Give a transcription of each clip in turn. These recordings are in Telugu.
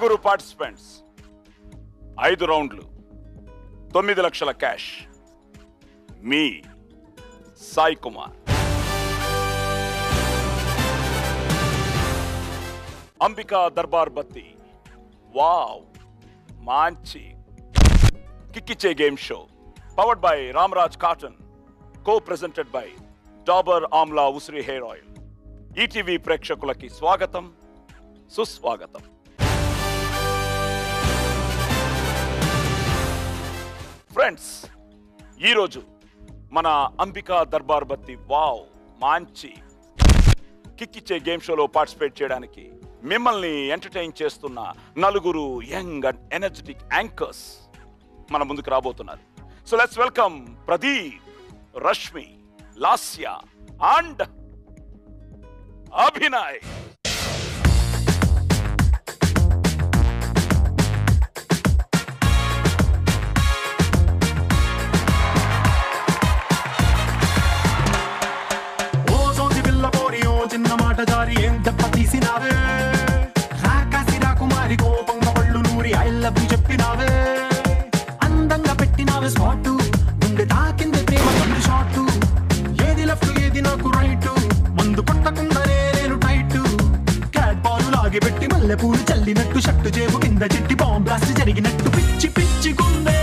నలుగురు పార్టిసిపెంట్స్, 5 రౌండ్లు, 9 లక్షల క్యాష్. మీ సాయి కుమార్. అంబికా దర్బార్ బత్తి వావ్ మంచి కిక్కిచ్చే game show powered by Ramraj cotton, co presented by Dabur Amla ఉసిరి హెయిర్ ఆయిల్. ఈటీవీ ప్రేక్షకులకి స్వాగతం, సుస్వాగతం. ఫ్రెండ్స్, ఈరోజు మన అంబికా దర్బార్ బత్తి వావ్ మంచి కిక్కిచ్చే గేమ్ షోలో పార్టిసిపేట్ చేయడానికి మిమ్మల్ని ఎంటర్టైన్ చేస్తున్న నలుగురు యంగ్ అండ్ ఎనర్జెటిక్ యాంకర్స్ మన ముందుకు రాబోతున్నారు. So let's welcome Pradeep, Rashmi, Lasya and Abhinay. చిన్న మాట జారి ఏం దెబ్బ తీసినావే, రాకాసి రాకుమారి కోపంగా పళ్ళు నూరి ఐ లవ్ యు చెప్పినావే, అందంగా పెట్టినావే స్పాటు, గుండె తాకింది ప్రేమ కండు షాటు, ఏది లెఫ్ట్ ఏది నాకు రైటు, మందు కొట్టకుండానే నేను టైటు, క్యాట్ బాల్ లాగి పెట్టి మల్లె పూలు చల్లినట్టు, షట్టు చేపు కింద చెట్టి బాంబ్ బ్లాస్ట్ జరిగినట్టు, పిచ్చి పిచ్చి గుండె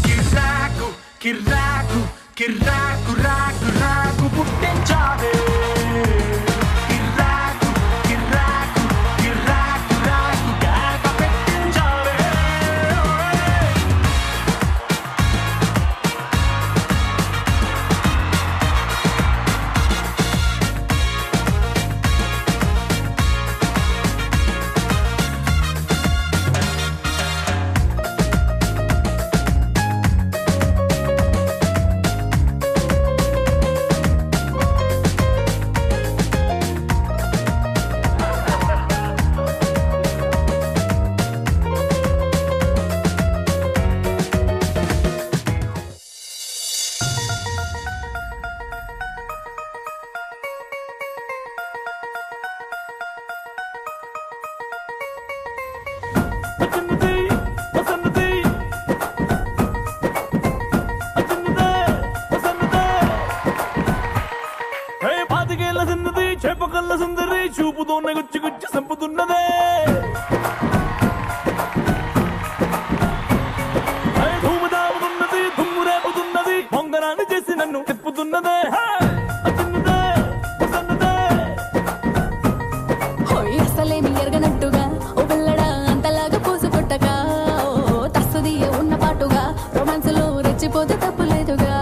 కిర్రాకు కిర్రాకు కిర్రాకు రాకు రాకు పుట్టించావే. చేపకల్ల సుందరి చూపుతోనే గుచ్చి గుచ్చి సంపుతున్నదే, ధూమదాముతున్నది దుమ్ము రేపుతున్నది, పొంగరాన్ని చేసి నన్ను తిప్పుతున్నదే. అసలేమి ఎరగనట్టుగా ఓ పిల్లడా అంతలాగా పూసు కొట్టగా, తస్సుది ఉన్న పాటుగా రొమాన్స్ లో రెచ్చిపోతే తప్పులేదుగా,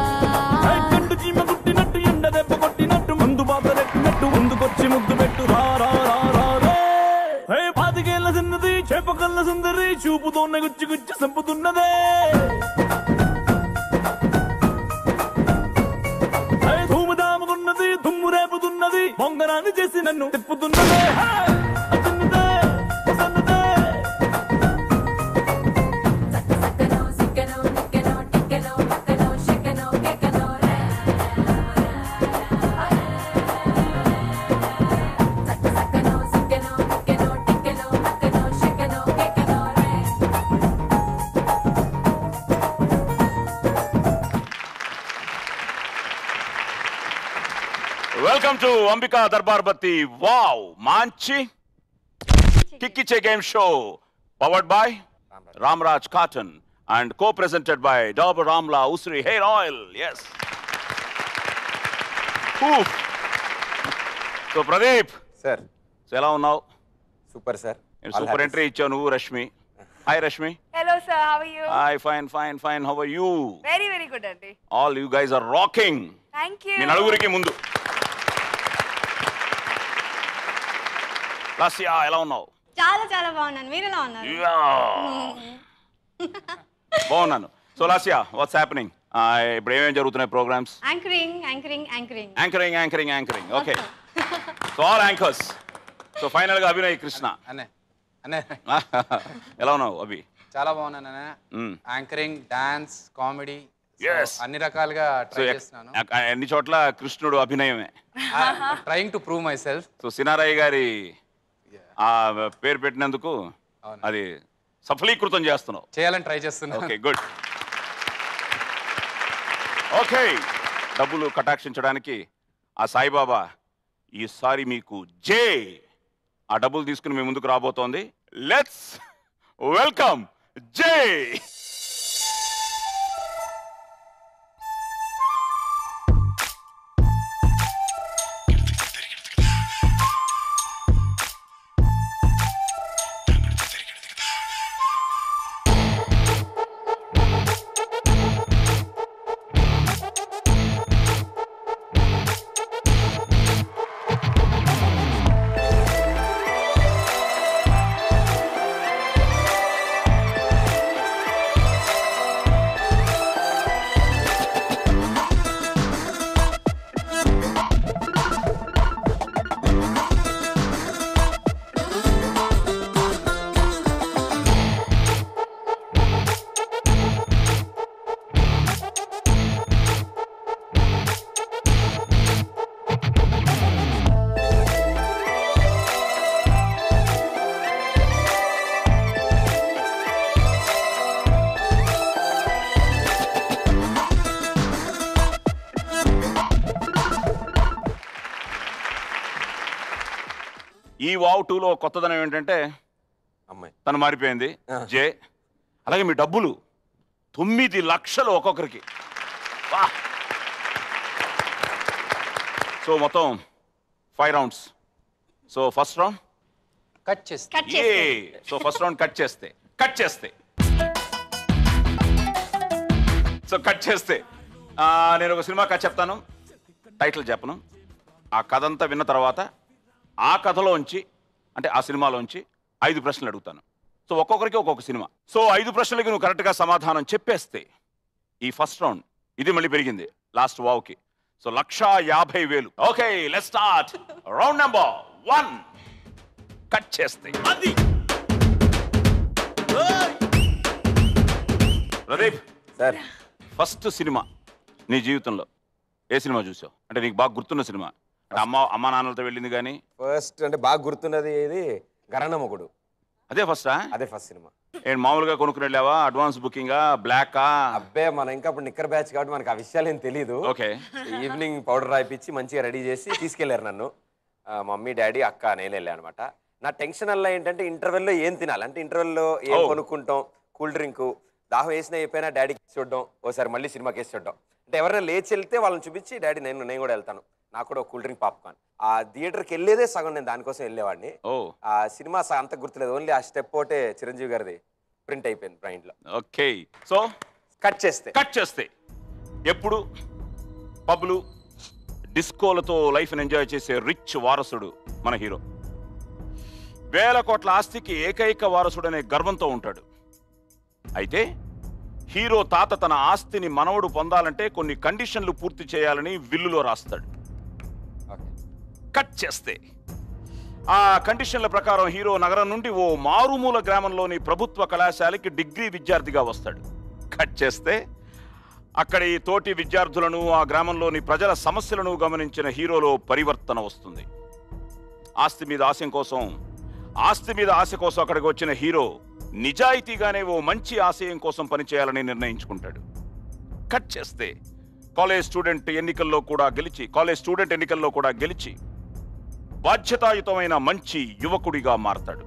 కండు చీమ కుట్టినట్టు ఎండ దెబ్బ కొట్టినట్టు ముందు బాధ రెట్టినట్టు ముందుకొచ్చి ముద్దు పెట్టు రా రా రా రా రే. పాతికేళ్ల చిన్నది చేపకల్ల సుందరి చూపుతోనే గుచ్చి గుచ్చి సంపుతున్నదే, ధూమదాముకున్నది దుమ్ము రేపుతున్నది, పొంగరాన్ని చేసి నన్ను తిప్పుతున్నదే. Welcome to Ambika Darbar Batti wow మంచి కిక్కిచ్చే game show powered by Ramraj cotton and co presented by Dabur Amla ఉసిరి hair oil. Yes. So Pradeep sir, so ఎలా ఉన్నావు? Super sir. సూపర్ ఎంట్రీ ఇచ్చావు నువ్వు. Rashmi, hi Rashmi. Hello sir, how are you? Hi, fine. How are you? Very good Andy. All you guys are rocking. Thank you. మీ నలుగురికి ముందు లాస్యా ఎలా ఉన్నావు? చాలా బాగున్నాను. మీరు ఎలా ఉన్నారు? బాగున్నాను. So Lasya, what's happening? ఇప్పుడు ఏమేమి జరుగుతున్నాయి programmes? Anchoring. Okay. So all anchors. So final గా అభినయ్ కృష్ణ. అనే ఎలా ఉన్నావు అభి? చాలా బాగున్నాను అనే. యాంకరింగ్, డాన్స్, కామెడీ అన్ని రకాలుగా ట్రై చేస్తున్నాను. అన్ని చోట్ల కృష్ణుడు అభినయమే. Trying to prove myself. So సినారయ్య గారి ఆ పేరు పెట్టినందుకు అది సఫలీకృతం చేస్తున్నావు. చేయాలని ట్రై చేస్తున్నా. Okay, good. ఓకే, డబ్బులు కటాక్షించడానికి ఆ సాయిబాబా ఈసారి మీకు జే ఆ డబ్బులు తీసుకుని మీ ముందుకు రాబోతోంది. లెట్స్ వెల్కమ్ జే. ఈ వావ్ 2లో కొత్తదనం ఏంటంటే అమ్మాయి తను మారిపోయింది జే. అలాగే మీ డబ్బులు 9 లక్షలు ఒక్కొక్కరికి. సో మొత్తం 5 rounds. So first round cut చేసి సో ఫస్ట్ రౌండ్ కట్ చేస్తే సో కట్ చేస్తే నేను ఒక సినిమా కథ చెప్తాను, టైటిల్ చెప్పను. ఆ కథ అంతా విన్న తర్వాత ఆ కథలోంచి అంటే ఆ సినిమాలోంచి 5 ప్రశ్నలు అడుగుతాను. సో ఒక్కొక్కరికి ఒక్కొక్క సినిమా. సో 5 ప్రశ్నలకి నువ్వు కరెక్ట్గా సమాధానం చెప్పేస్తే ఈ ఫస్ట్ రౌండ్ ఇది మళ్ళీ పెరిగింది లాస్ట్ వావ్కి. So 1,50,000. Okay, let's start round number 1. Cut చేస్తే ప్రదీప్ సార్ ఫస్ట్ సినిమా నీ జీవితంలో ఏ సినిమా చూసావు? అంటే నీకు బాగా గుర్తున్న సినిమా. అమ్మ నాన్నలతో వెళ్ళింది కానీ ఫస్ట్ అంటే బాగా గుర్తున్నది ఇది గరణమొగుడు. అదే ఫస్టా? అదే ఫస్ట్ సినిమా. ఏంటి మామూలుగా కొనుక్కుని వెళ్ళావా? అడ్వాన్స్ బుకింగా, బ్లాకా? అబ్బే మనం ఇంకా అప్పుడు నిక్కర్ బ్యాచ్ కాబట్టి మనకు ఆ విషయాలు ఏం తెలియదు. ఓకే, ఈవినింగ్ పౌడర్ రాయిపించి మంచిగా రెడీ చేసి తీసుకెళ్లారు నన్ను. మమ్మీ డాడీ అక్క నేను వెళ్ళా అనమాట. నా టెన్షన్ అలా ఏంటంటే ఇంటర్వెల్లో ఏం తినాలి అంటే ఇంటర్వెల్లో ఏం కొనుక్కుంటాం, కూల్ డ్రింక్ దాహం వేసినా అయిపోయినా డాడీకి చూడడం, ఓసారి మళ్ళీ సినిమాకి వేసి చూడడం. అంటే ఎవరైనా లేచి వెళ్తే వాళ్ళని చూపించి డాడీ నేను కూడా వెళ్తాను, నాకు కూడా కూల్ డ్రింక్ పాప్కార్న్. ఆ థియేటర్కి వెళ్ళేదే సగం, నేను దానికోసం వెళ్ళేవాడిని. ఆ సినిమా అంత గుర్తులేదు, ఓన్లీ ఆ స్టెప్ ఒకటే చిరంజీవి గారిది ప్రింట్ అయిపోయింది బ్రైండ్ లో. ఓకే, సో కట్ చేస్తే ఎప్పుడు పబ్లు డిస్కోలతో లైఫ్ని ఎంజాయ్ చేసే రిచ్ వారసుడు మన హీరో. 1000 కోట్ల ఆస్తికి ఏకైక వారసుడనే గర్వంతో ఉంటాడు. అయితే హీరో తాత తన ఆస్తిని మనవడు పొందాలంటే కొన్ని కండిషన్లు పూర్తి చేయాలని విల్లులో రాస్తాడు. కట్ చేస్తే ఆ కండిషన్ల ప్రకారం హీరో నగరం నుండి ఓ మారుమూల గ్రామంలోని ప్రభుత్వ కళాశాలకి డిగ్రీ విద్యార్థిగా వస్తాడు. కట్ చేస్తే అక్కడి తోటి విద్యార్థులను, ఆ గ్రామంలోని ప్రజల సమస్యలను గమనించిన హీరోలో పరివర్తన వస్తుంది. ఆస్తి మీద ఆశ కోసం అక్కడికి వచ్చిన హీరో నిజాయితీగానే ఓ మంచి ఆశయం కోసం పనిచేయాలని నిర్ణయించుకుంటాడు. కట్ చేస్తే కాలేజ్ స్టూడెంట్ ఎన్నికల్లో కూడా గెలిచి బాధ్యతాయుతమైన మంచి యువకుడిగా మారతాడు.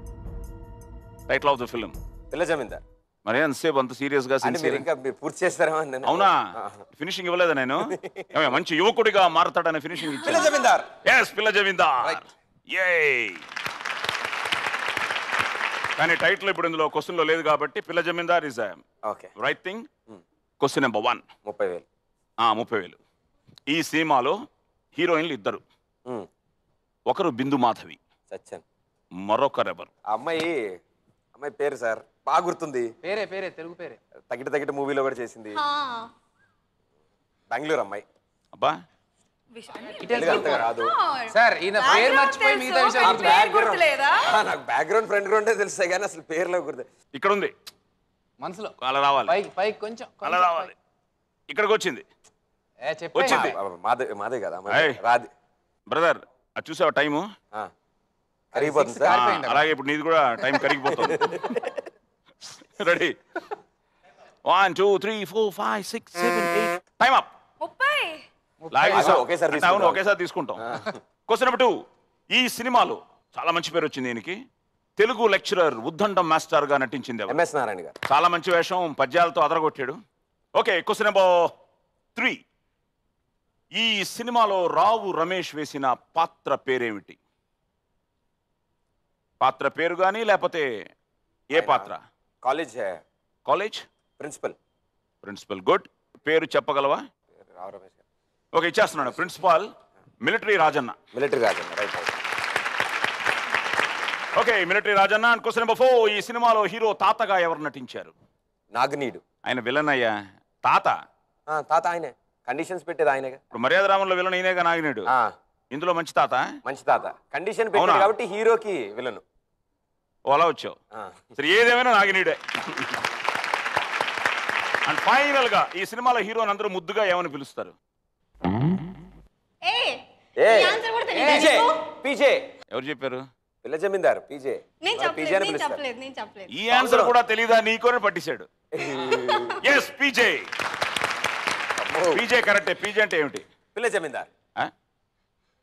టైటిల్ ఆఫ్ ద ఫిల్మ్ పిల్ల జమీందార్. మరి అంతసేపు అంత సీరియస్ గా పూర్తి చేస్తారా? అవునా, ఫినిషింగ్ ఇవ్వలేదా నేను? మంచి యువకుడిగా మారతాడని ఫినిషింగ్ ఇచ్చాను. పిల్ల జమీందార్. కానీ టైటిల్ ఇప్పుడు ఇందులో క్వశ్చన్ లో లేదు కాబట్టి Pilla Zamindar is right thing. Question number 1. 30,000. ఈ సినిమాలో హీరోయిన్లు 2. ఒకరు బిందు మాధవి, సత్యన్. మరొకరెవరు? అమ్మాయి పేరు సార్ బాగా గుర్తుంది. పేరే తెలుగు పేరే. తగిట మూవీలో కూడా చేసింది. బెంగళూరు అమ్మాయి. అబ్బా రాదు సార్, ఈయన పేరు మర్చిపోయి మిగతా విషయాలు నాకు బ్యాక్గ్రౌండ్ ఫ్రంట్ గ్రౌండే తెలుస్తాయి కానీ అసలు పేర్లో గుర్తు. ఇక్కడ ఉంది మనసులో. అలా రావాలి, పైకి కొంచెం అలా రావాలి. ఇక్కడికి వచ్చింది. మాదే కదా రాది. బ్రదర్ అది చూసావా టైము? కరిగిపోతుంది six సార్ కారిపోయింది. అలాగే ఇప్పుడు నీది కూడా టైం కరిగిపోతుంది. Ready 1 2 3 4 5 6 7 8 time up. 30. ఒకేసారి అవును ఒకేసారి తీసుకుంటాం. Question number 2. ఈ సినిమాలో చాలా మంచి పేరు వచ్చింది దీనికి. తెలుగు లెక్చరర్ ఉద్దండం మాస్టర్ గా నటించింది ఎవరు? ఎంఎస్ నారాయణ గారు. చాలా మంచి వేషం, పద్యాలతో అదరగొట్టాడు. Okay, question number 3. ఈ సినిమాలో రావు రమేష్ వేసిన పాత్ర పేరేమిటి? పాత్ర పేరు కానీ లేకపోతే ఏ పాత్ర? College college principal. గుడ్. పేరు చెప్పగలవా? రావు రమేష్ గారు. ఓకే, ఇచ్చేస్తున్నాను. Principal military Rajanna. Military Raju right. Okay, military Rajanna. And question number 4. ఈ సినిమాలో హీరో తాతగా ఎవరు నటించారు? నాగనీడు. ఆయన విలన్ అయ్యా. తాత తాత ఆయనే, కండిషన్స్ పెట్టేది ఆయనగా. ఇప్పుడు మర్యాద రామంలో విలన్ అయినేగా నాగినాడు. ఇందులో మంచి తాత. మంచి తాత, కండిషన్ పెట్టాడు కాబట్టి హీరోకి విలను. ఓ అలా వచ్చావు. సరే, ఏదేమైనా నాగినీడే. అండ్ ఫైనల్ గా ఈ సినిమాలో హీరోని అందరూ ముద్దుగా ఏమని పిలుస్తారు? పీజే. ఎవరు చెప్పారు? పిల్ల జమీందార్ పీజే. నేను చెప్పలేదు. ఈ ఆన్సర్ కూడా తెలీదా నీకోనే పట్టించాడు. Yes, PJ. పీజే కరెక్టే. పీజే అంటే ఏమిటి? పిల్ల జమీందార్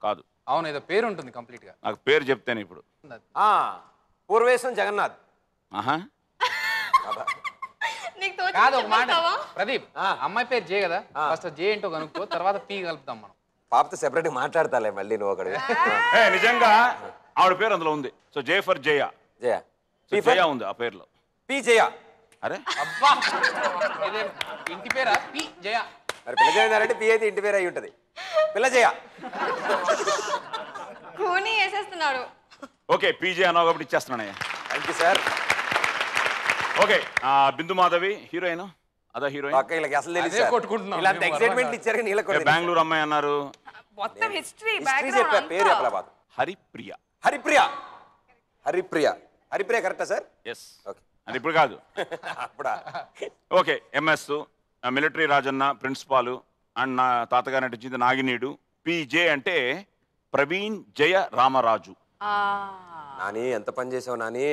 కాదు. అవును, ఏదో పేరు ఉంటుంది కంప్లీట్ గా. నాకు పేరు చెప్తాను ఇప్పుడు. పూర్వేశం జగన్నాథ్. ఆహా, కాదు, ఒక మాట ప్రదీప్, అమ్మాయి పేరు జే కదా, ఫస్ట్ జే ఏంటో కనుక్కో, తర్వాత పి కలుపుతాం మనం. పాపతో సెపరేట్ మాట్లాడతాలే మళ్ళీ నువ్వు ఒకటి. నిజంగా ఆవిడ పేరు అందులో ఉంది. సో జే ఫర్ జయ. జయ. జయ ఉంది ఆ పేరులో. పి జయ. అరే అబ్బా, ఇంటి పేరా పి జయ? మరి పిల్ల జమీందార్ అంటే పి అయితే ఇంటి పేరు అయి ఉంటది. పిల్ల జయ. కూని వేసేస్తున్నాడు. ఓకే, పీజే అన్నావు కాబట్టి ఇచ్చేస్తున్నానయ్యా. Thank you sir. Okay, Bindu Madhavi heroine. అదా హీరోయిన్. వీళ్ళకి అసలు తెలియదు అదే సార్. కొట్టుకుంటున్నాం. ఇలాంటి ఎక్సైట్మెంట్ ఇచ్చారు నీళ్ళ కూడా. బెంగళూరు అమ్మాయి అన్నారు. మొత్తం హిస్టరీ చెప్పా, పేరు చెప్పలా బాధ. హరిప్రియ. హరిప్రియ. హరిప్రియ. హరిప్రియ కరెక్టా సార్? ఎస్. ఓకే. అది ఇప్పుడు కాదు. అప్పుడా? Okay, MS military Rajanna principal and నా తాతగారు నటించింది నాగినీడు. పీజే అంటే ప్రవీణ్ జయ రామరాజు. నాని ఎంత పని చేసావు నాని.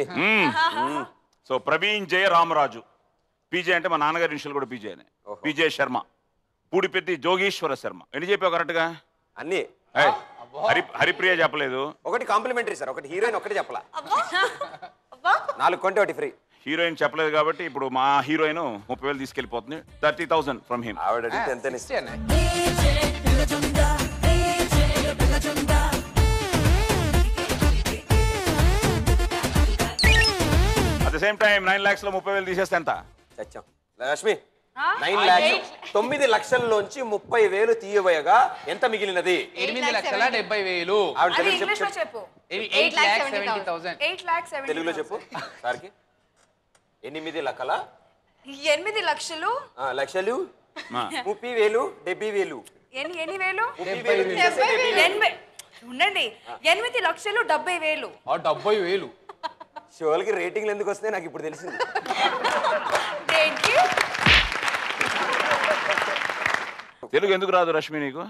సో ప్రవీణ్ జయ రామరాజు. పీజే అంటే మా నాన్నగారి ఇనిషియల్ కూడా పీజే. పీజే శర్మ. పూడిపెద్ది జోగేశ్వర శర్మ. ఎన్ని చెప్పావు కరెక్ట్ గా? అన్ని. హరిప్రియ చెప్పలేదు. ఒకటి కాంప్లిమెంటరీ సార్, ఒకటి హీరోయిన్ ఒకటి చెప్పలా. 4 కొంటే ఒకటి ఫ్రీ. హీరోయిన్ చెప్పలేదు కాబట్టి ఇప్పుడు మా హీరోయిన్ 30,000 తీసుకెళ్లిపోతుంది. 30,000 from him. ఆవిడ అడిగితే ఎంత at the same time 9 lakhs లో 30,000 తీసేస్తే ఎంత? చచ్చాం. లక్ష్మి 9 lakhs 9 లక్షల్లోంచి 30,000 తీయబోయగా ఎంత మిగిలినది? 8,70,000. ఆవిడ అది తెలుగు ఇంగ్లీష్ లో చెప్పు. చెప్పు. 8,70,000. 8,70,000. తెలుగులో చెప్పు సార్కి. 8 లక్షల 8 లక్షలు లక్షలు 30,000 70,000. ఎన్ని వేలు? 70,000. ఉండండి. 8 లక్షలు 70,000. 70,000. షోలకి రేటింగ్లు ఎందుకు వస్తాయి నాకు ఇప్పుడు తెలిసింది. తెలుగు ఎందుకు రాదు రష్మి నీకు?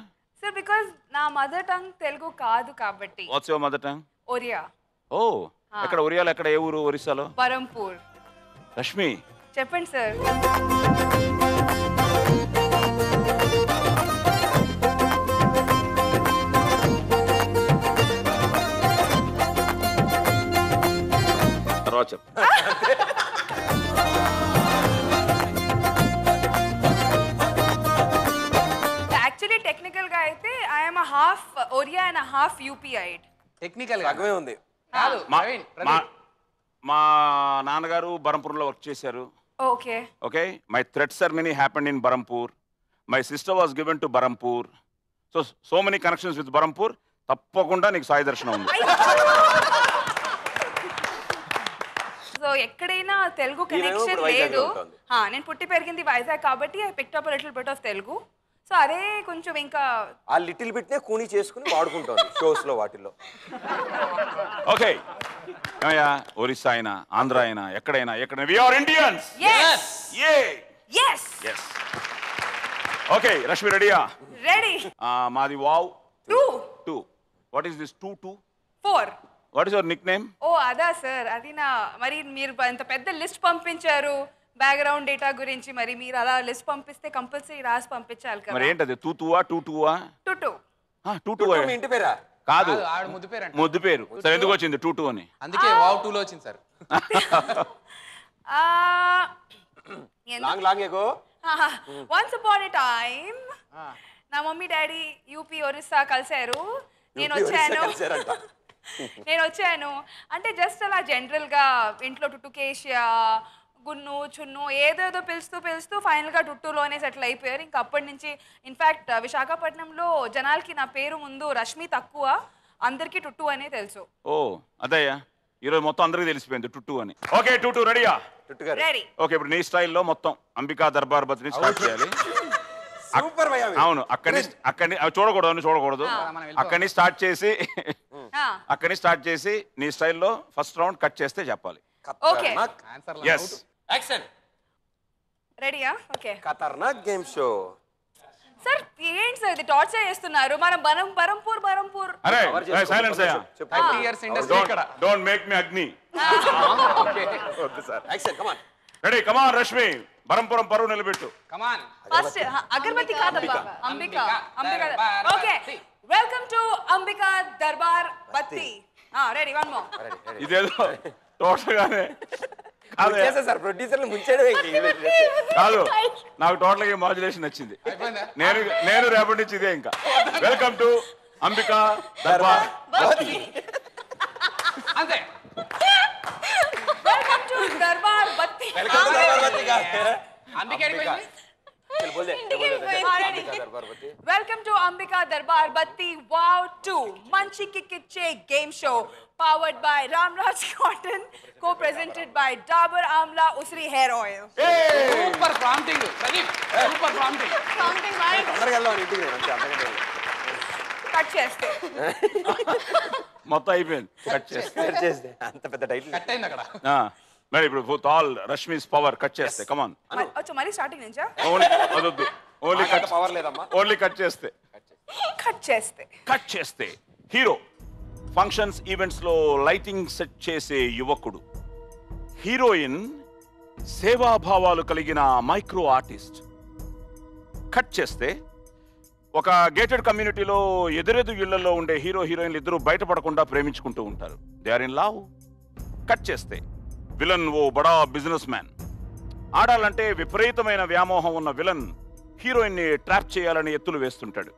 సార్ బికాజ్ నా మదర్ టంగ్ తెలుగు కాదు కాబట్టి. What's your mother tongue? Oriya. ఓ, ఎక్కడ ఒరియాలో? ఎక్కడ? ఏ ఊరు ఒరిస్సాలో? బరంపూర్. రష్మి చెప్పండి సార్. తర్వాత చెప్పు. యాక్చువల్లీ టెక్నికల్ గా అయితే I'm half Oriya and half యూపీఐడ్. టెక్నికల్ సగమే ఉంది. కాదు, మా నాన్నగారు బరంపూర్లో వర్క్ చేశారు. Okay. Okay, my thread ceremony happened in Berhampur. My sister was given to Berhampur. So many connections with Berhampur. తప్పకుండా నీకు సాయి దర్శనం ఉంది. సో ఎక్కడైనా తెలుగు కనెక్షన్ లేదు. నేను పుట్టి పెరిగింది వైజాగ్ కాబట్టి I picked up little bit of Telugu. So అదే కొంచెం ఇంకా ఆ లిటిల్ బిట్ నే కూని చేసుకుని వాడుకుంటుంది షోస్ లో వాటిల్లో. ఓకే, ఏమయ్యా, ఒరిస్సా అయినా ఆంధ్ర అయినా ఎక్కడైనా we are Indians. Okay, Rashmi రెడీయా? రెడీ. మాది wow 2. What is this 2 2? 4. What is your nickname? ఓ అదా సార్, అది నా మరి మీరు ఇంత పెద్ద లిస్ట్ పంపించారు బ్యాక్గ్రౌండ్ డేటా గురించి, మరి మీరు అలా లిస్ట్ పంపిస్తే కంపల్సరీ రాసి పంపించాలి కదా. మరి ఏంటది? టూటువా? టుటు. టూటు మీ ఇంటి పేరా? కాదు, ఆవిడ ముద్దు పేరు అంటే ముద్దు పేరు. సరే ఎందుకు వచ్చింది టూటు అని? అందుకే వావ్ 2 లో వచ్చింది sir. Long ఏగో once upon a time నా మమ్మీ డాడీ యూపీ ఒరిస్సా కలిశారు. నేను వచ్చాను అంటే జస్ట్ అలా జనరల్గా ఇంట్లో టుట్టుకేషియా గున్ను చున్ను ఏదేదో పిలుస్తూ ఫైనల్గా టుట్టులోనే సెటిల్ అయిపోయారు. ఇంకా అప్పటి నుంచి ఇన్ఫ్యాక్ట్ విశాఖపట్నంలో జనాలకి నా పేరు ముందు రష్మి తక్కువ, అందరికీ టుట్టు అనే తెలుసు. ఓ అదయ్యా, ఈరోజు మొత్తం అందరికీ తెలిసిపోయింది టుట్టు అని. ఓకే టుట్టు రెడీయా? రెడీ. ఓకే, ఇప్పుడు నీ స్టైల్లో మొత్తం అంబికా దర్బార్ బత్ని స్టార్ట్ చేయాలి. సూపర్ భయ్యా. అవును, అక్కడి చూడకూడదు. అక్కడి స్టార్ట్ చేసి నీ స్టైల్లో ఫస్ట్ రౌండ్ కట్ చేస్తే చెప్పాలి. Okay yes action. రెడీయా? ఓకే. ఖతర్నాక్ గేమ్ షో. సార్ ఏంటి సార్ ఇది టార్చర్ చేస్తున్నారు? మనం బరంపూర్. అరే సైలెన్స్ అయ్యా. 30 years ఇండస్ట్రీ ఇక్కడ. డోంట్ మేక్ మీ అగ్ని. Okay sir, action. Come on. Ready, come on Rashmi. Barampuram పరువు నిలబెట్టు. Come on. ఫస్ట్ అగరబత్తి కాదబ్బా, Ambika. Okay, welcome to Ambika Darbar Batti. Ready, one more. ఇదేదో టోటల్ గానే చేసా సార్, ప్రొడ్యూసర్లు ముంచేయడమే. కాదు, నాకు టోటల్ గా మాడ్యులేషన్ వచ్చింది. నేను రేపటి నుంచి ఇదే ఇంకా. వెల్కమ్ టు అంబికా దర్బార్ బత్తి. అంతే. వెల్కమ్ టు దర్బార్ బత్తి. అందుకే welcome to Ambika Darbar Batti wow 2 మంచి కిక్ ఇచ్చే game show powered by Ramraj Cotton, co-presented by Dabur Amla Usri Hair Oil. Super prompting Pradeep, super prompting. Cut చేస్తే మొత్తం అయిపోయింది. కట్ చేస్తే అంత పెద్ద టైటిల్ కట్ అయింది అక్కడ. మరి ఇప్పుడు ఆల్ రష్మిస్ పవర్ కట్ చేస్తే కమాన్. మళ్ళీ స్టార్టింగ్ నుంచా? ఓన్లీ కట్ పవర్ లేదమ్మా. ఓన్లీ కట్ చేస్తే హీరో ఫంక్షన్స్ ఈవెంట్స్ లో లైటింగ్ సెట్ చేసే యువకుడు. హీరోయిన్ సేవాభావాలు కలిగిన మైక్రో ఆర్టిస్ట్. కట్ చేస్తే ఒక గేటెడ్ కమ్యూనిటీలో ఎదురెదు ఇళ్లలో ఉండే హీరో హీరోయిన్లు ఇద్దరు బయటపడకుండా ప్రేమించుకుంటూ ఉంటారు. They are in love. Cut చేస్తే విలన్ ఓ బడా బిజినెస్ మ్యాన్. ఆడాలంటే విపరీతమైన వ్యామోహం ఉన్న విలన్ హీరోయిన్ ని ట్రాప్ చేయాలని ఎత్తులు వేస్తుంటాడు.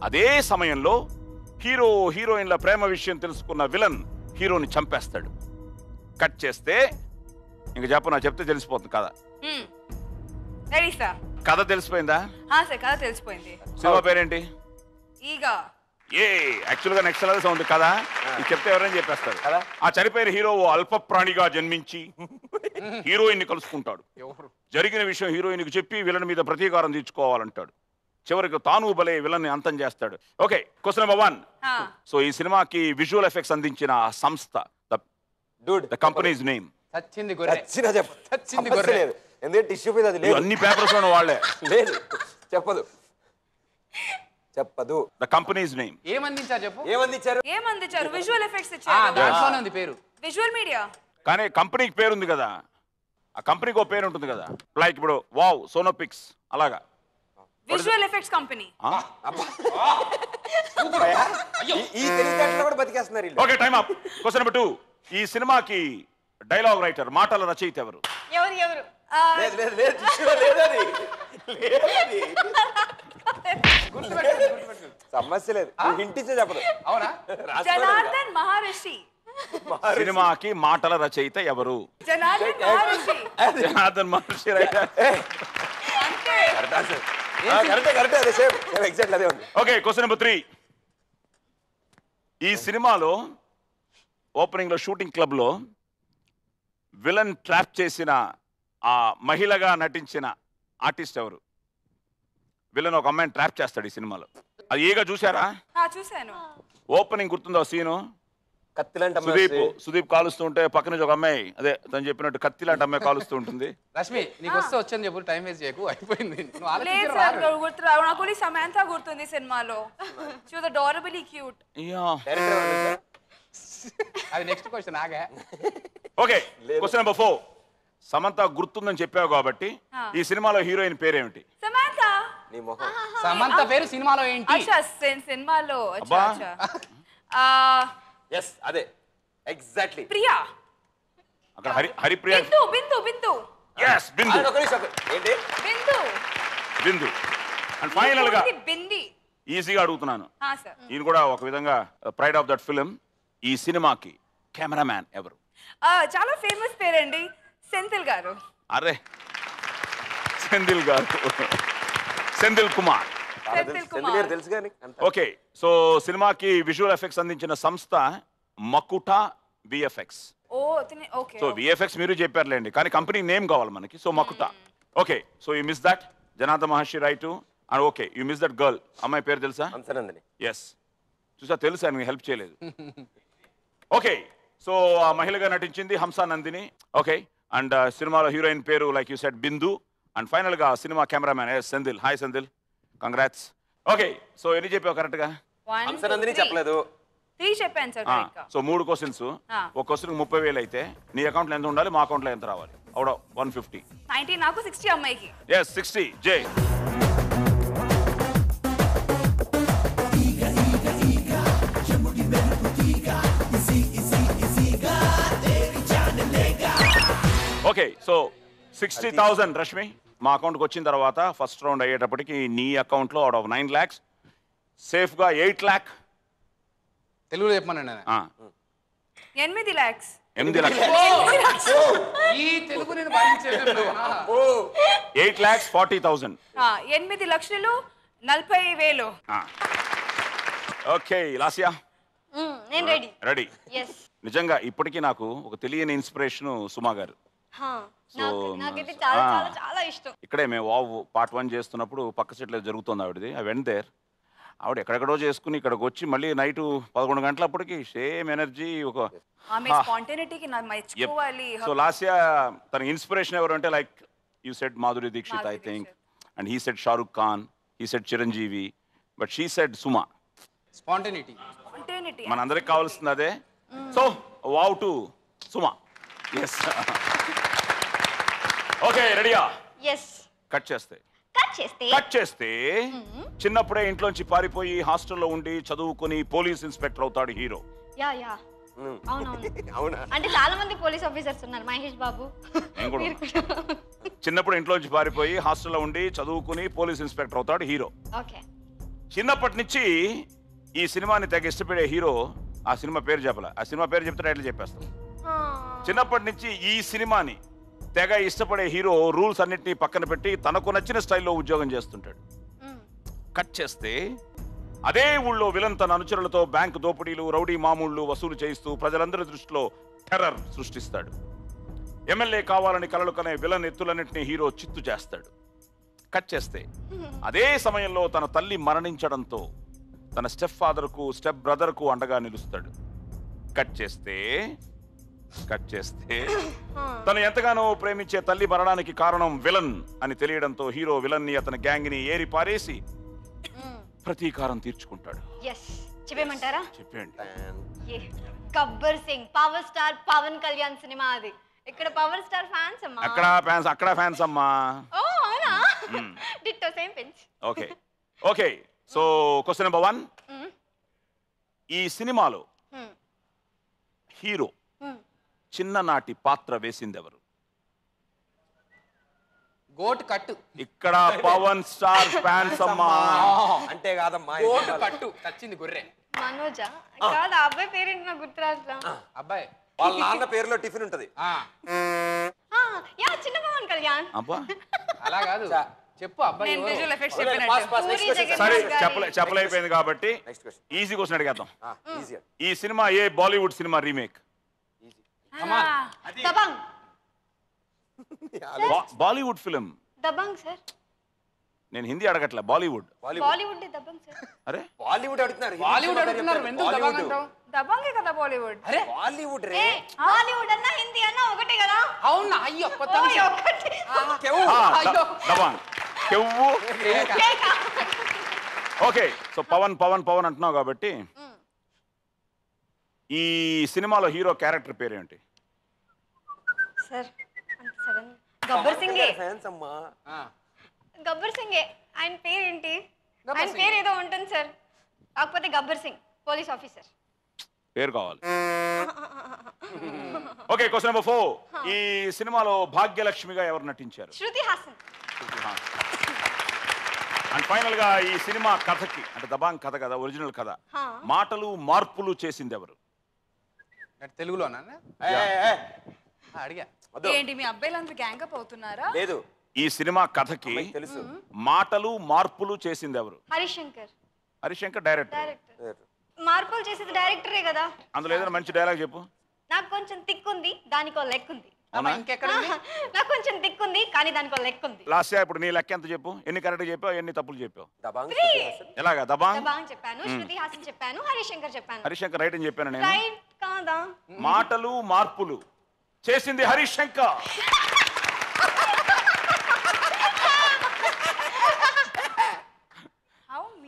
అదే సమయంలో హీరో హీరోయిన్ల ప్రేమ విషయం తెలుసుకున్న విలన్ హీరోని చంపేస్తాడు. కట్ చేస్తే ఇంక చెప్పు, నా చెప్తే తెలిసిపోతుంది కదా. Ready sir? కథ తెలిసిపోయిందా? సార్ కథ తెలిసిపోయింది. సినిమా పేరేంటి? ఈగా. యాక్చువల్ గా నెక్స్ట్ లెవెల్ ఉంది కదా. ఇది చెప్తే ఎవరైనా చెప్పేస్తారు. ఆ చనిపోయిన హీరో ఓ అల్ప ప్రాణిగా జన్మించి హీరోయిన్ ని కలుసుకుంటాడు. జరిగిన విషయం హీరోయిన్ కి చెప్పి విలన్ మీద ప్రతీకారం తీర్చుకోవాలంటాడు. చివరికి తాను బలే విలన్ ని అంతం చేస్తాడు. Okay, question number 1. సో ఈ సినిమాకి విజువల్ ఎఫెక్ట్స్ అందించిన సంస్థ, ద కంపెనీస్ నేమ్. సచ్చింది గొర్రె. సచ్చింది గొర్రె. ఎందుకంటే టిష్యూ మీద అది లేదు. అన్ని పేపర్స్ లో వాళ్ళే లేదు. చెప్పదు. The companies name. ఏమందించారు చెప్పు? ఏమందించారు? విజువల్ ఎఫెక్ట్స్ ఇచ్చారు. దాంట్లోనే ఉంది పేరు. Visual media. కానీ కంపెనీకి పేరు ఉంది కదా, ఆ కంపెనీకి ఒక పేరు ఉంటుంది కదా. లైక్ ఇప్పుడు వావ్ సోనోపిక్స్ అలాగా. Visual effects company. ఈ తెలివితేటలో కూడా బతికేస్తున్నారు. Okay, time up. Question number 2. ఈ సినిమాకి డైలాగ్ రైటర్, మాటల రచయిత ఎవరు? ఎవరు? సమస్య లేదు, ఇంటించే చెప్పదు. అవునా? జనార్దన్ మహర్షి. సినిమాకి మాటల రచయిత ఎవరు? Janardhan Maharshi. Okay, question number 3. ఈ సినిమాలో ఓపెనింగ్ లో షూటింగ్ క్లబ్ లో విలన్ ట్రాప్ చేసిన ఆ మహిళగా నటించిన ఆర్టిస్ట్ ఎవరు? విలన్ ఒక అమ్మాయిని ట్రాప్ చేస్తాడు ఈ సినిమాలో. అది ఏగా చూసారా? చూసాను. ఓపెనింగ్ గుర్తుందో సీను? కత్తిలాంటి సుదీప్ కాలుస్తూ ఉంటే పక్క నుంచి ఒక అమ్మాయి, అదే తను చెప్పినట్టు కత్తిలాంటి అమ్మాయి కాలుస్తూ ఉంటుంది. రష్మి, నీకు వస్తే వచ్చని చెప్పు, టైం వేస్ట్ చేయకు, అయిపోయింది. నాకు సమంత గుర్తుంది సినిమాలో. She was adorably cute. అది నెక్స్ట్ క్వశ్చన్ ఆగా. Okay, question number 4. సమంత గుర్తుందని చెప్పావు కాబట్టి ఈ సినిమాలో హీరోయిన్ పేరేమిటి? సమంత. నీ మొహం. సమంత పేరు సినిమాలో ఏంటి? అచ్చా సినిమాలో అబ్బా. ఎస్ అదే ఎగ్జాక్ట్లీ. ప్రియా. అక్కడ హరిప్రియ. బిందు బిందు బిందు. yes బిందు. ఏంటి బిందు బిందు. అండ్ ఫైనల్ గా బింది. ఈజీగా అడుగుతున్నాను, సార్ ఈయన కూడా ఒక విధంగా ప్రైడ్ ఆఫ్ దట్ ఫిలిం. ఈ సినిమాకి కెమెరామ్యాన్ ఎవరు? చాలా ఫేమస్ పేరండి, సెంథిల్ గారు. అరే సెంథిల్ గారు, సెంథిల్ కుమార్. తెలుసు కానీ ఓకే, సో సినిమాకి విజువల్ ఎఫెక్ట్స్ అందించిన సంస్థ మకుటా విఎఫ్ఎక్స్. ఓకే. సో విఎఫ్ఎక్స్ మీరు చెప్పారులేండి, కానీ కంపెనీ నేమ్ కావాలి మనకి. So మకుటా. Okay, so you miss that Janardhan Maharshi right. And okay, you miss that girl. అమ్మాయి పేరు తెలుసా? హంసనందిని. ఎస్, చూసా తెలుసా, మీకు హెల్ప్ చేయలేదు. ఓకే, సో ఆ మహిళగా నటించింది హంసా నందిని. ఓకే, అండ్ సినిమాలో హీరోయిన్ పేరు like you said Bindu. And final గా సినిమా cameraman Senthil. Hi Senthil, congrats. Okay, so ఎన్ని చెప్పావు కరెక్ట్ గా? హంసనందిని చెప్పలేదు. 3 చెప్పాను సార్. So 3 questions. ఒక క్వశ్చన్ 30,000 అయితే నీ అకౌంట్ లో ఎంత ఉండాలి, మా అకౌంట్ లో ఎంత రావాలి? అవుట్ 150. 90 నాకు, 60 అమ్మాయికి. ఎస్ 60. జే. ఓకే, సో 60,000 రష్మి మా అకౌంట్కి వచ్చిన తర్వాత ఫస్ట్ రౌండ్ అయ్యేటప్పటికి నీ అకౌంట్లో అవుట్ ఆఫ్ 9 lakhs సేఫ్గా 8 lakh. తెలుగులో చెప్పమనండి. 8 lakhs. 8 lakhs. ఈ తెలుగు నేను భరించేది. 8 lakhs 40,000. 8 లక్షలు 40,000. ఓకే లాసియా, నేను రెడీ. రెడీ? yes నిజంగా ఇప్పటికీ నాకు ఒక తెలియని ఇన్స్పిరేషన్ సుమా గారు. నాకైతే చాలా చాలా చాలా ఇష్టం. ఇక్కడే మేము వావ్ పార్ట్ 1 చేస్తున్నప్పుడు పక్క సెట్లో జరుగుతుంది ఆవిడది. I went there. ఆవిడ ఎక్కడెక్కడో చేసుకుని ఇక్కడికి వచ్చి మళ్ళీ నైట్ 11 గంటలప్పటికి సేమ్ ఎనర్జీ. ఒక ఆమె స్పాంటేనిటీకి నాకు మెచ్చుకోవాలి. సో లాసియా తన ఇన్స్పిరేషన్ ఎవరు అంటే like you said Madhuri Dixit I think, and he said Shahrukh Khan, he said Chiranjeevi, but she said Suma. Spontaneity. మనందరికి కావాల్సింది అదే. So wow to Suma. Yes. Okay రెడీయా? yes కట్ చేస్తే కట్ చేస్తే చిన్నప్పుడే ఇంట్లోంచి పారిపోయి హాస్టల్లో ఉండి చదువుకుని పోలీస్ ఇన్స్పెక్టర్ అవుతాడు హీరో. యా అవునవును. అవునా? అంటే చాలా మంది పోలీస్ ఆఫీసర్స్ ఉన్నారు. మహేష్ బాబు. నేను కూడా చిన్నప్పుడు ఇంట్లోంచి పారిపోయి హాస్టల్లో ఉండి చదువుకుని పోలీస్ ఇన్స్పెక్టర్ అవుతాడు హీరో. ఓకే. చిన్నప్పటి నుంచి ఈ సినిమాని తెగ ఇష్టపడే హీరో. ఆ సినిమా పేరు చెప్పాల. ఆ సినిమా పేరు చెప్తే టైటిల్ చెప్పేస్తాం. చిన్నప్పటి నుంచి ఈ సినిమాని తెగ ఇష్టపడే హీరో రూల్స్ అన్నింటినీ పక్కన పెట్టి తనకు నచ్చిన స్టైల్లో ఉద్యోగం చేస్తుంటాడు. కట్ చేస్తే అదే ఊళ్ళో విలన్ తన అనుచరులతో బ్యాంకు దోపిడీలు, రౌడీ మామూళ్లు వసూలు చేయిస్తూ ప్రజలందరి దృష్టిలో టెర్రర్ సృష్టిస్తాడు. ఎమ్మెల్యే కావాలని కలలు కనే విలన్ ఎత్తులన్నింటినీ హీరో చిత్తు చేస్తాడు. కట్ చేస్తే అదే సమయంలో తన తల్లి మరణించడంతో తన స్టెప్ ఫాదర్కు స్టెప్ బ్రదర్కు అండగా నిలుస్తాడు. కట్ చేస్తే తను ఎంతగానో ప్రేమించే తల్లి మరణానికి కారణం విలన్ అని తెలియడంతో హీరో విలన్ ని అతని గ్యాంగ్ ని ఏరి పారేసి ప్రతీకారం తీర్చుకుంటాడు. చెప్పేమంటారా? చెప్పండి. Gabbar Singh power star Pawan Kalyan cinema అది. ఇక్కడ పవర్ స్టార్ ఫ్యాన్స్ అమ్మా. అక్కడ ఫ్యాన్స్ అమ్మా. ఓ అవునా? Ditto same pinch. Okay so question number 1. ఈ సినిమాలో హీరో చిన్ననాటి పాత్ర వేసింది ఎవరు? గోట్ కట్టు. ఇక్కడ పవన్ స్టార్ ఫ్యాన్స్ అమ్మా. అంటే కాదమ్మా, గోట్ కట్టు వచ్చింది గొర్రె. మనోజా? కాదు, అబ్బాయి పేరేంటి నాకు గుర్తురాట్లా. అబ్బాయి వాళ్ళ నాన్న పేరులో టిఫిన్ ఉంటది. యా చిన్న పవన్ కళ్యాణ్. అబ్బా అలా కాదు, చెప్పు అబ్బాయి. నేను విజువల్ ఎఫెక్ట్స్ చెప్పినట్టు. సరే చెప్పలేకపోయింది కాబట్టి ఈజీ క్వశ్చన్ అడిగేద్దాం. ఈ సినిమా ఏ బాలీవుడ్ సినిమా remake? Dabangg. Bollywood film. Dabangg sir. నేను హిందీ అడగట్లే, బాలీవుడ్. Bollywood Dabangg sir. అరే బాలీవుడ్ అడుగుతున్నారు. బాలీవుడ్ అడుగుతున్నారు, ఎందుకు దబంగ్ అంటావు? దబంగే కదా బాలీవుడ్. అరే బాలీవుడ్ రే. బాలీవుడ్ అన్నా హిందీ అన్నా ఒకటే కదా. అవునా? అయ్యో కొత్త దబంగ్ కెవ్వు. ఓకే సో పవన్ పవన్ పవన్ అంటున్నావు కాబట్టి ఈ సినిమాలో హీరో క్యారెక్టర్ పేరేంటి? సార్ అంత సడన్ గబ్బర్ సింగే. ఫ్యాన్స్ అమ్మా. గబ్బర్ సింగే. ఆయన పేరేంటి? గబ్బర్ ఆయన సింగ్. పేరు ఏదో ఉంటుంది సార్, కాకపోతే గబ్బర్ సింగ్ పోలీస్ ఆఫీసర్. పేరు కావాలి. Okay, question number 4. ఈ సినిమాలో భాగ్యలక్ష్మిగా ఎవరు నటించారు? శృతి హాసన్. అండ్ ఫైనల్ గా ఈ సినిమా కథకి, అంటే దబాంగ్ కథ కదా, ఒరిజినల్ కథ, హా. మాటలు మార్పులు చేసింది ఎవరు? తెలుగులోనా? అడిగా. ఏంటి మీ అబ్బాయిలంతా గ్యాంగ్ అప్ అవుతున్నారా? లేదు, ఈ సినిమా కథకి తెలుసు. మాటలు మార్పులు చేసింది ఎవరు? హరిశంకర్ హరిశంకర్ డైరెక్టర్. డైరెక్టర్. మార్పులు చేసేది డైరెక్టరే కదా. అందులో ఏదైనా మంచి డైలాగ్ చెప్పు. నాకు కొంచెం తిక్కుంది, దానికో లెక్క ఉంది. అవునా? ఇంకెక్కడ ఉంది? నాకు కొంచెం తిక్కుంది, కానీ దానికో లెక్క ఉంది. లాస్ట్ ఇప్పుడు నీ లెక్క ఎంత చెప్పు, ఎన్ని కరెక్ట్ చెప్పావు, ఎన్ని తప్పులు చెప్పావు? దబాంగ్ Three. శృతి హాసన్. ఎలాగా దబాంగ్? దబాంగ్ చెప్పాను, శృతి హాసన్ చెప్పాను, హరిశంకర్ చెప్పాను. హరిశంకర్ రైట్ అని చెప్పాను నేను. రైట్ కాదా? మాటలు మార్పులు చేసింది హరిశంకర్.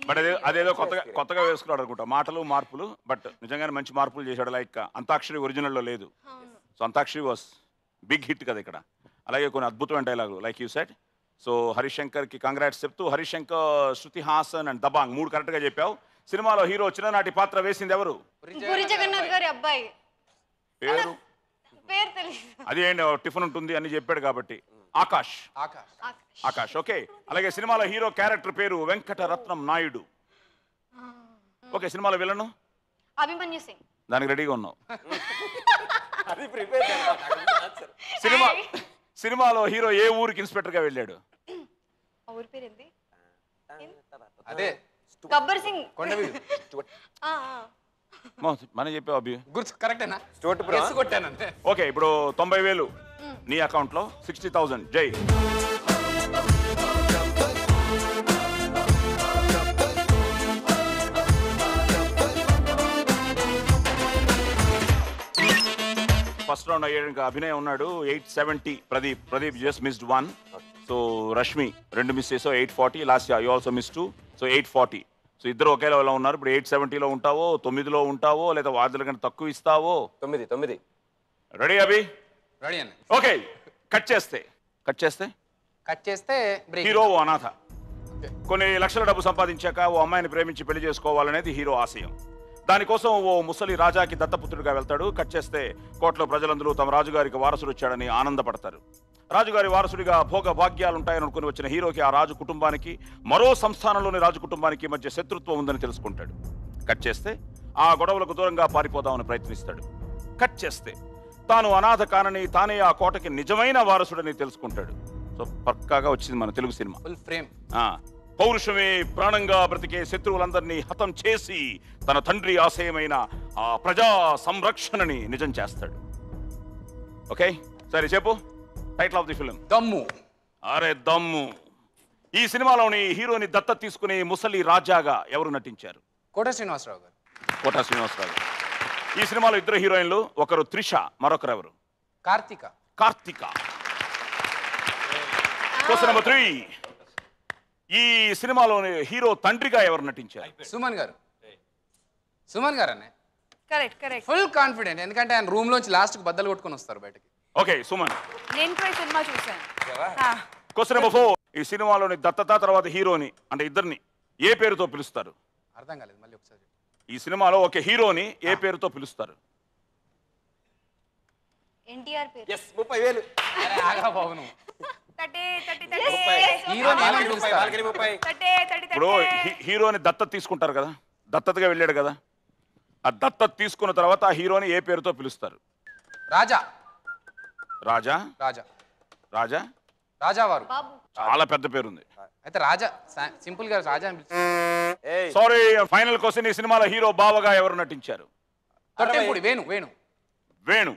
బట్ అదేదో కొత్తగా వేసుకున్నాడు అనుకుంటా, మాటలు మార్పులు. బట్ నిజంగానే మంచి మార్పులు చేశాడు. లైక్ అంతాక్షరి ఒరిజినల్లో లేదు, so Antakshari was big hit కదా ఇక్కడ. అలాగే కొన్ని అద్భుతమైన డైలాగులు లైక్ యూ సెడ్. సో హరిశంకర్కి కంగ్రాట్స్ చెప్తూ, హరిశంకర్, శృతి హాసన్ అండ్ దబాంగ్ 3 కరెక్ట్గా చెప్పావు. సినిమాలో హీరో చిన్ననాటి పాత్ర వేసింది ఎవరు? పూరి జగన్నాథ్ గారి అబ్బాయి. పేరు పేరు తెలియదు. అది ఏంటి, టిఫిన్ ఉంటుంది అని చెప్పాడు కాబట్టి ఆకాష్. ఆకాష్. ఆకాష్. ఓకే, అలాగే సినిమాలో హీరో క్యారెక్టర్ పేరు వెంకటరత్నం నాయుడు. ఓకే, సినిమాలో విలను? అభిమన్యు సింగ్. దానికి రెడీగా ఉన్నావు. అది ప్రిపేర్ సినిమాలో హీరో ఏ ఊరికి ఇన్స్పెక్టర్ గా వెళ్ళాడు? ఊరి పేరు ఏంది? అదే గబ్బర్ సింగ్. కొండవీడు. మనం చెప్పావు అభి. గుర్తు కరెక్టేనా? స్టోట్పురం. Yes కొట్టాను అంతే. ఓకే, ఇప్పుడు 90,000 నీ అకౌంట్ లో, 60,000 జై. ఫస్ట్ రౌండ్ అయ్యాడు, ఇంకా అభినయ్ ఉన్నాడు. 870. Pradeep just missed 1. So Rashmi 2 miss చేసావు, 840. Last you also miss 2, so 840. So ఇద్దరు ఒకే లెవెల్లో ఉన్నారు. ఇప్పుడు 870లో ఉంటావో, 9లో ఉంటావో, లేదా వాదుల కంటే తక్కువ ఇస్తావో? 9. రెడీ అభి? రెడీ అన్న. ఓకే, కట్ చేస్తే కట్ చేస్తే బ్రేక్. హీరో ఓ అనాథ. కొన్ని లక్షల డబ్బు సంపాదించాక ఓ అమ్మాయిని ప్రేమించి పెళ్లి చేసుకోవాలనేది హీరో ఆశయం. దానికోసం ఓ ముసలి రాజాకి దత్తపుత్రుడిగా వెళ్తాడు. కట్ చేస్తే కోట్లో ప్రజలందరూ తమ రాజుగారికి వారసుడు వచ్చాడని ఆనందపడతారు. రాజుగారి వారసుడిగా భోగ భాగ్యాలుంటాయని అనుకుని వచ్చిన హీరోకి ఆ రాజు కుటుంబానికి, మరో సంస్థానంలోని రాజు కుటుంబానికి మధ్య శత్రుత్వం ఉందని తెలుసుకుంటాడు. కట్ చేస్తే ఆ గొడవలకు దూరంగా పారిపోదామని ప్రయత్నిస్తాడు. కట్ చేస్తే తాను అనాథ కానని, తానే ఆ కోటకి నిజమైన వారసుడని తెలుసుకుంటాడు. సో పక్కాగా వచ్చింది మన తెలుగు సినిమా. Full frame. పౌరుషమే ప్రాణంగా బ్రతికే శత్రువులందరినీ హతం చేసి తన తండ్రి ఆశయమైన ఆ ప్రజా సంరక్షణని నిజం చేస్తాడు. ఓకే, సరే చెప్పు టైటిల్ ఆఫ్ ది ఫిల్మ్. దమ్ము. అరే దమ్ము. ఈ సినిమాలోని హీరోని దత్తత తీసుకుని ముసలి రాజాగా ఎవరు నటించారు? కోట శ్రీనివాసరావు గారు. కోట శ్రీనివాసరావు. ఈ సినిమాలో ఇద్దరు హీరోయిన్లు, ఒకరు త్రిష, మరొకరు ఎవరు? కార్తిక. Question number 3. ఈ సినిమాలోని హీరో తండ్రిగా ఎవరు నటించారు? సుమన్ గారు అనే. కరెక్ట్. ఫుల్ కాన్ఫిడెంట్, ఎందుకంటే ఆయన రూమ్ లోంచి లాస్ట్ కు బద్దలు కొట్టుకొని వస్తారు బయటకి. ఓకే, సుమన్. నేను కూడా ఈ సినిమా చూశాను. Question number 4. ఈ సినిమాలోని దత్తత తర్వాత హీరోని, అంటే ఇద్దరిని ఏ పేరుతో పిలుస్తారు? అర్థం కాలేదు, మళ్ళీ ఒకసారి. ఈ సినిమాలో ఒక హీరోని ఏ పేరుతో పిలుస్తారు? ఎన్టీఆర్ పేరు. ఎస్ 30,000. ఆగా బాబు నువ్వు. హీరోని ఏమని పిలుస్తారు? 30. ఇప్పుడు హీరోని దత్తత తీసుకుంటారు కదా, దత్తతగా వెళ్ళాడు కదా, ఆ దత్తత తీసుకున్న తర్వాత ఆ హీరోని ఏ పేరుతో పిలుస్తారు? రాజా. రాజా. రాజా. రాజా. రాజావారు. బాబు. చాలా పెద్ద పేరుంది. అయితే రాజా, సింపుల్ గా రాజా అని పిలుస్తారు. Sorry, final question. ఈ సినిమాలో హీరో బావగా ఎవరు నటించారు? తొట్టెంపూడి వేణు.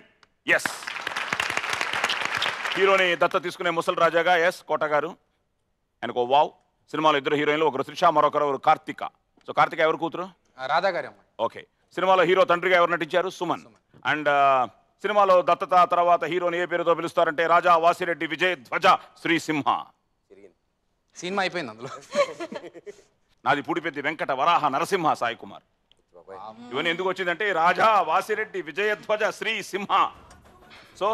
ఎస్. హీరోని దత్త తీసుకునే ముసలి రాజాగా ఎస్ కోట గారు. ఆయనకు వావ్. సినిమాలో ఇద్దరు హీరోయిన్లు, ఒకరు త్రిష, మరొకరు కార్తిక. సో కార్తిక ఎవరు కూతురు? రాధా గారి అమ్మాయి. ఓకే, సినిమాలో హీరో తండ్రిగా ఎవరు నటించారు? సుమన్. అండ్ సినిమాలో దత్తత తర్వాత హీరోని ఏ పేరుతో పిలుస్తారంటే రాజా వాసిరెడ్డి విజయ్ ధ్వజ శ్రీసింహ. సినిమా అయిపోయింది అందులో. నాది పుడిపెద్ది వెంకట వరాహ నరసింహ సాయి కుమార్. ఇవన్నీ ఎందుకు వచ్చిందంటే రాజా వాసిరెడ్డి విజయధ్వజ శ్రీ సింహ. సో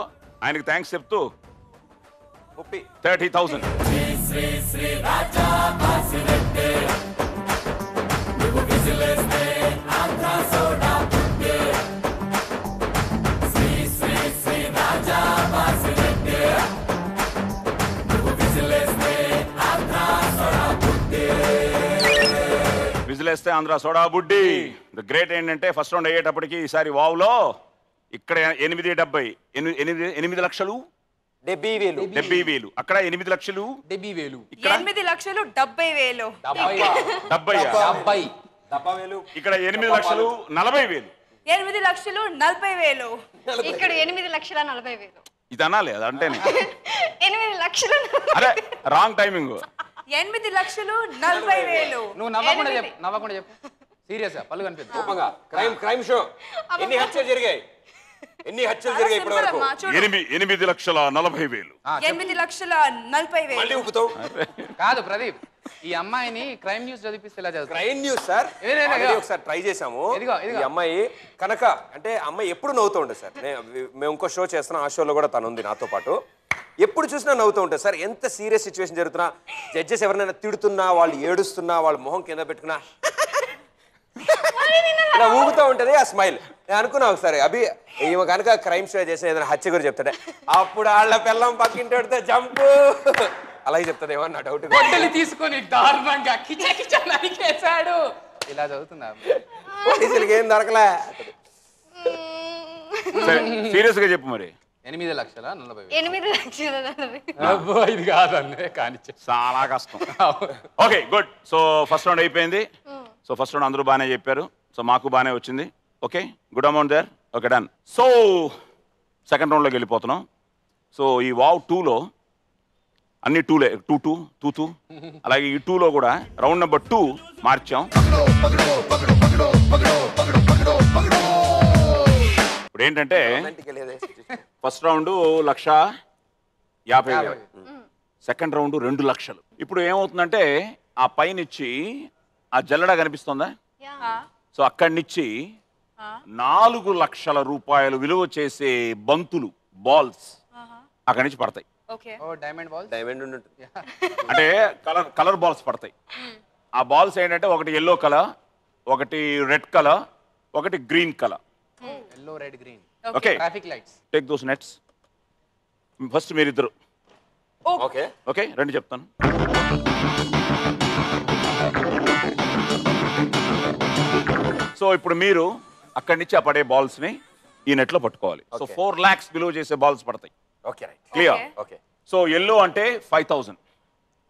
ఆయనకి థ్యాంక్స్ చెప్తూ 30,000. విజిలేస్తే ఆంధ్ర సోడా బుడ్డి. ద గ్రేట్ ఏంటంటే ఫస్ట్ రౌండ్ అయ్యేటప్పటికి ఈసారి వావ్లో ఇక్కడ 8 లక్షలు 70,000, అక్కడ 8 లక్షలు 70,000, ఇక్కడ 8 లక్షలు 70,000, 70,000, ఇక్కడ 8 లక్షలు 40,000. 8 లక్షలు 40,000, ఇక్కడ 8,40,000. ఇది అనాలి అది అంటేనే 8 లక్షలు. అరే రాంగ్ టైమింగ్. 8 లక్షలు 40,000. నువ్వు నవ్వకుండా చెప్పు సీరియస్ పళ్ళు కనిపిస్తుంది. Crime show. ఎన్ని హత్యలు జరిగాయి ఇప్పటి వరకు? 8,40,000. 8,40,000. మళ్ళీ ఊపుతావు. కాదు ప్రదీప్, ఈ అమ్మాయిని క్రైమ్ న్యూస్ చదివిస్తే ఎలా చదువుతుంది? క్రైమ్ న్యూస్ సార్ ఒకసారి ట్రై చేసాము. ఈ అమ్మాయి కనుక అంటే అమ్మాయి ఎప్పుడు నవ్వుతూ ఉంటుంది సార్. మేము ఇంకో షో చేస్తున్నాం, ఆ షోలో కూడా తను ఉంది నాతో పాటు. ఎప్పుడు చూసినా నవ్వుతూ ఉంటుంది సార్. ఎంత సీరియస్ సిచ్యువేషన్ జరుగుతున్నా, జడ్జెస్ ఎవరినైనా తిడుతున్నా, వాళ్ళు ఏడుస్తున్నా, వాళ్ళ మొహం కింద పెట్టుకున్నా ఇలా ఊగుతూ ఉంటుంది ఆ స్మైల్. నేను అనుకున్నా ఒకసారి అభి ఈమె కనుక క్రైమ్ షో చేసిన ఏదైనా హత్య గురించి చెప్తాడే, అప్పుడు వాళ్ళ పిల్లం పక్కింటి పెడితే జంపు అలాగే చెప్తుంది ఏమో నా డౌట్. గొడ్డలి తీసుకొని దారుణంగా కిచ నరికేశాడు ఇలా చదువుతున్నా. పోలీసులకి ఏం దొరకలే. సీరియస్ గా చెప్పు మరి. 8,40,000. 8,40,000. ఇది కాదండి కానీ చాలా కష్టం. Okay good. So first round అయిపోయింది. సో ఫస్ట్ రౌండ్ అందరూ బాగానే చెప్పారు. సో మాకు బాగానే వచ్చింది. Okay good amount there. Okay done. So second రౌండ్లోకి వెళ్ళిపోతున్నాం. సో ఈ వావ్ 2లో అన్ని 2లే 2 అలాగే ఈ 2లో కూడా రౌండ్ నెంబర్ 2 మార్చాం. ఇప్పుడు ఏంటంటే ఫస్ట్ రౌండ్ 1,50,000, సెకండ్ రౌండ్ 2 లక్షలు. ఇప్పుడు ఏమవుతుందంటే ఆ పైనుంచి ఆ జల్లడ కనిపిస్తుందా, సో అక్కడి నుంచి 4 లక్షల రూపాయలు విలువ చేసే బంతులు బాల్స్ అక్కడి నుంచి పడతాయి. డైమండ్ అంటే కలర్ బాల్స్ పడతాయి. ఆ బాల్స్ ఏంటంటే ఒకటి ఎల్లో కలర్, ఒకటి రెడ్ కలర్, ఒకటి green colour. Yellow red green. Okay traffic lights. Take those nets. First మీరిద్దరు ఓకే ఓకే రండి చెప్తాను. సో ఇప్పుడు మీరు అక్కడి నుంచి ఆ పడే బాల్స్ ని ఈ నెట్ లో పట్టుకోవాలి. సో 4 lakhs బిలో చేసే బాల్స్ పడతాయి. Okay right clear. Okay so yellow అంటే 5,000,